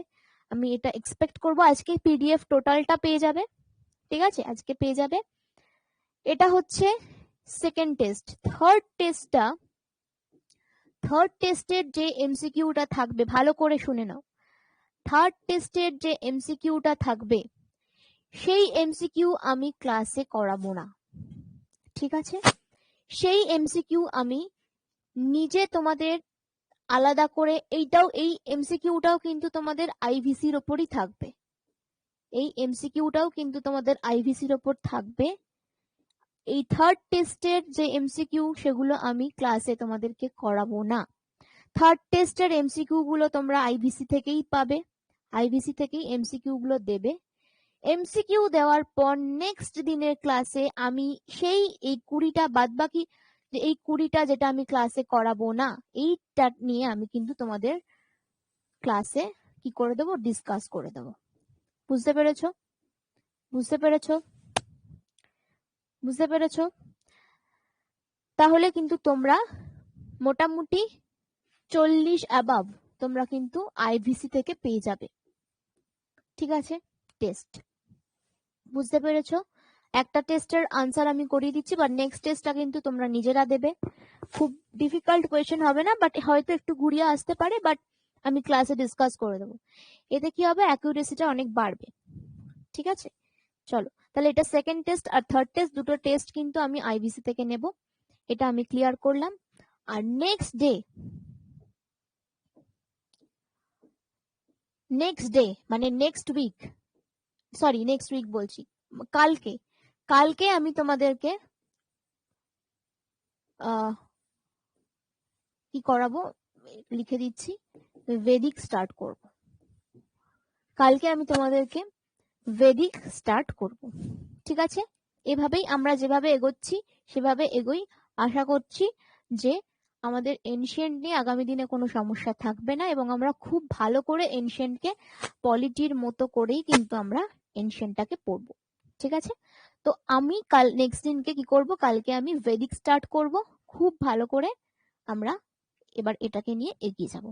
আমি এটা এক্সপেক্ট করব। আজকে পিডিএফ টোটালটা পেয়ে যাবে, ঠিক আছে, আজকে পেয়ে যাবে। এটা হচ্ছে সেকেন্ড টেস্ট। থার্ড টেস্টের যে এমসিকিউটা থাকবে, ভালো করে শুনে নাও, থার্ড টেস্টের যে এমসিকিউটা থাকবে, সেই এমসিকিউ আমি ক্লাসে করাবো না, ঠিক আছে। সেই এমসিকিউ আমি নিজে তোমাদের আলাদা করে, এই এমসিকিউটাও কিন্তু তোমাদের আইভিসির ওপরই থাকবে, এই এমসিকিউটাও কিন্তু তোমাদের আইভিসির ওপর থাকবে। এই থার্ড টেস্টের যে এমসিকিউ, সেগুলো আমি ক্লাসে তোমাদেরকে করাবো না। থার্ড টেস্টের এমসিকিউ গুলো তোমরা আইভিসি থেকেই পাবে, আইভিসি থেকেই এমসিকিউ গুলো দেবে। এমসিকিউ দেওয়ার পর নেক্সট দিনের ক্লাসে আমি সেই এই 20টা বাদ বাকি, যে এই 20টা যেটা আমি ক্লাসে করাবো না, এইটা নিয়ে আমি কিন্তু তোমাদের ক্লাসে কি করে দেবো, ডিসকাস করে দেবো। বুঝতে পেরেছো? বুঝতে পেরেছো? বুঝতে পেরেছো? তাহলে কিন্তু তোমরা মোটামুটি 40 অ্যাবাভ তোমরা কিন্তু আইভিসি থেকে পেয়ে যাবে, ঠিক আছে। টেস্ট বুঝতে পেরেছো? একটা টেস্টের আনসার আমি করিয়ে দিচ্ছি, বাট নেক্সট টেস্টটা কিন্তু তোমরা নিজেরা দেবে। খুব ডিফিকাল্ট কোয়েশ্চেন হবে না, বাট হয়তো একটু ঘুরিয়ে আসতে পারে, বাট আমি ক্লাসে ডিসকাস করে দেবো। এতে কি হবে, অ্যাকুরেসিটা অনেক বাড়বে, ঠিক আছে। চলো, তাহলে এটা সেকেন্ড টেস্ট আর থার্ড টেস্ট, দুটো টেস্ট কিন্তু আমি আইভিসি থেকে নেব, এটা আমি ক্লিয়ার করলাম। আর নেক্সট ডে মানে নেক্সট উইক বলছি, কালকে আমি তোমাদেরকে কি করাবো, লিখে দিচ্ছি, ভেদিক স্টার্ট করব। কালকে আমি তোমাদেরকে ভেদিক স্টার্ট করব, ঠিক আছে। এভাবেই আমরা যেভাবে এগোচ্ছি সেভাবে এগোই। আশা করছি যে আমাদের এনশিয়েন্ট নিয়ে আগামী দিনে কোনো সমস্যা থাকবে না, এবং আমরা খুব ভালো করে এনশিয়েন্টকে পলিটির মতো করেই কিন্তু আমরা এনশিয়েন্টটাকে পড়বো, ঠিক আছে। তো আমি নেক্সট দিনকে কি করব, কালকে আমি ভেদিক স্টার্ট করব, খুব ভালো করে আমরা এবার এটাকে নিয়ে এগিয়ে যাব।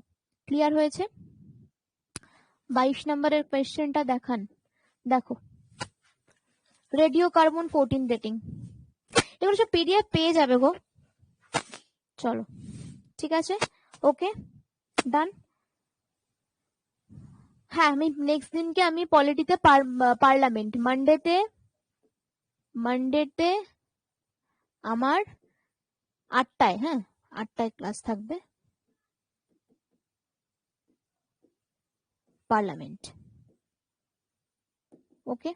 ক্লিয়ার হয়েছে? 22 নম্বরের কোয়েশ্চেনটা দেখো, রেডিও কার্বন 14 ডেটিং, এগুলো সব পিডিএফ পেয়ে যাবে গো। চলো, ঠিক আছে, ওকে, ডান। হ্যাঁ, আমি নেক্সট দিনকে আমি পলিটিতে পার্লামেন্ট, মানডেতে আমার 8টায়, হ্যাঁ 8টায় ক্লাস থাকবে। পার্লামেন্ট, ওকে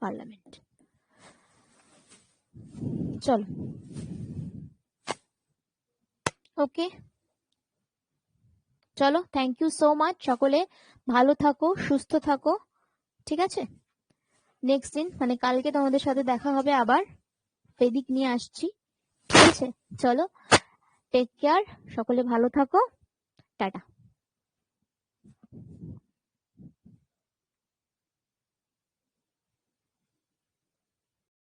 পার্লামেন্ট। চলো ওকে, চলো থ্যাংক ইউ সো মাচ, সকলে ভালো থাকো, সুস্থ থাকো, ঠিক আছে। নেক্সট দিন মানে কালকে তোমাদের সাথে দেখা হবে আবার, বেদিক নিয়ে আসছি, ঠিক আছে। চলো টেক কেয়ার, সকলে ভালো থাকো, টাটা।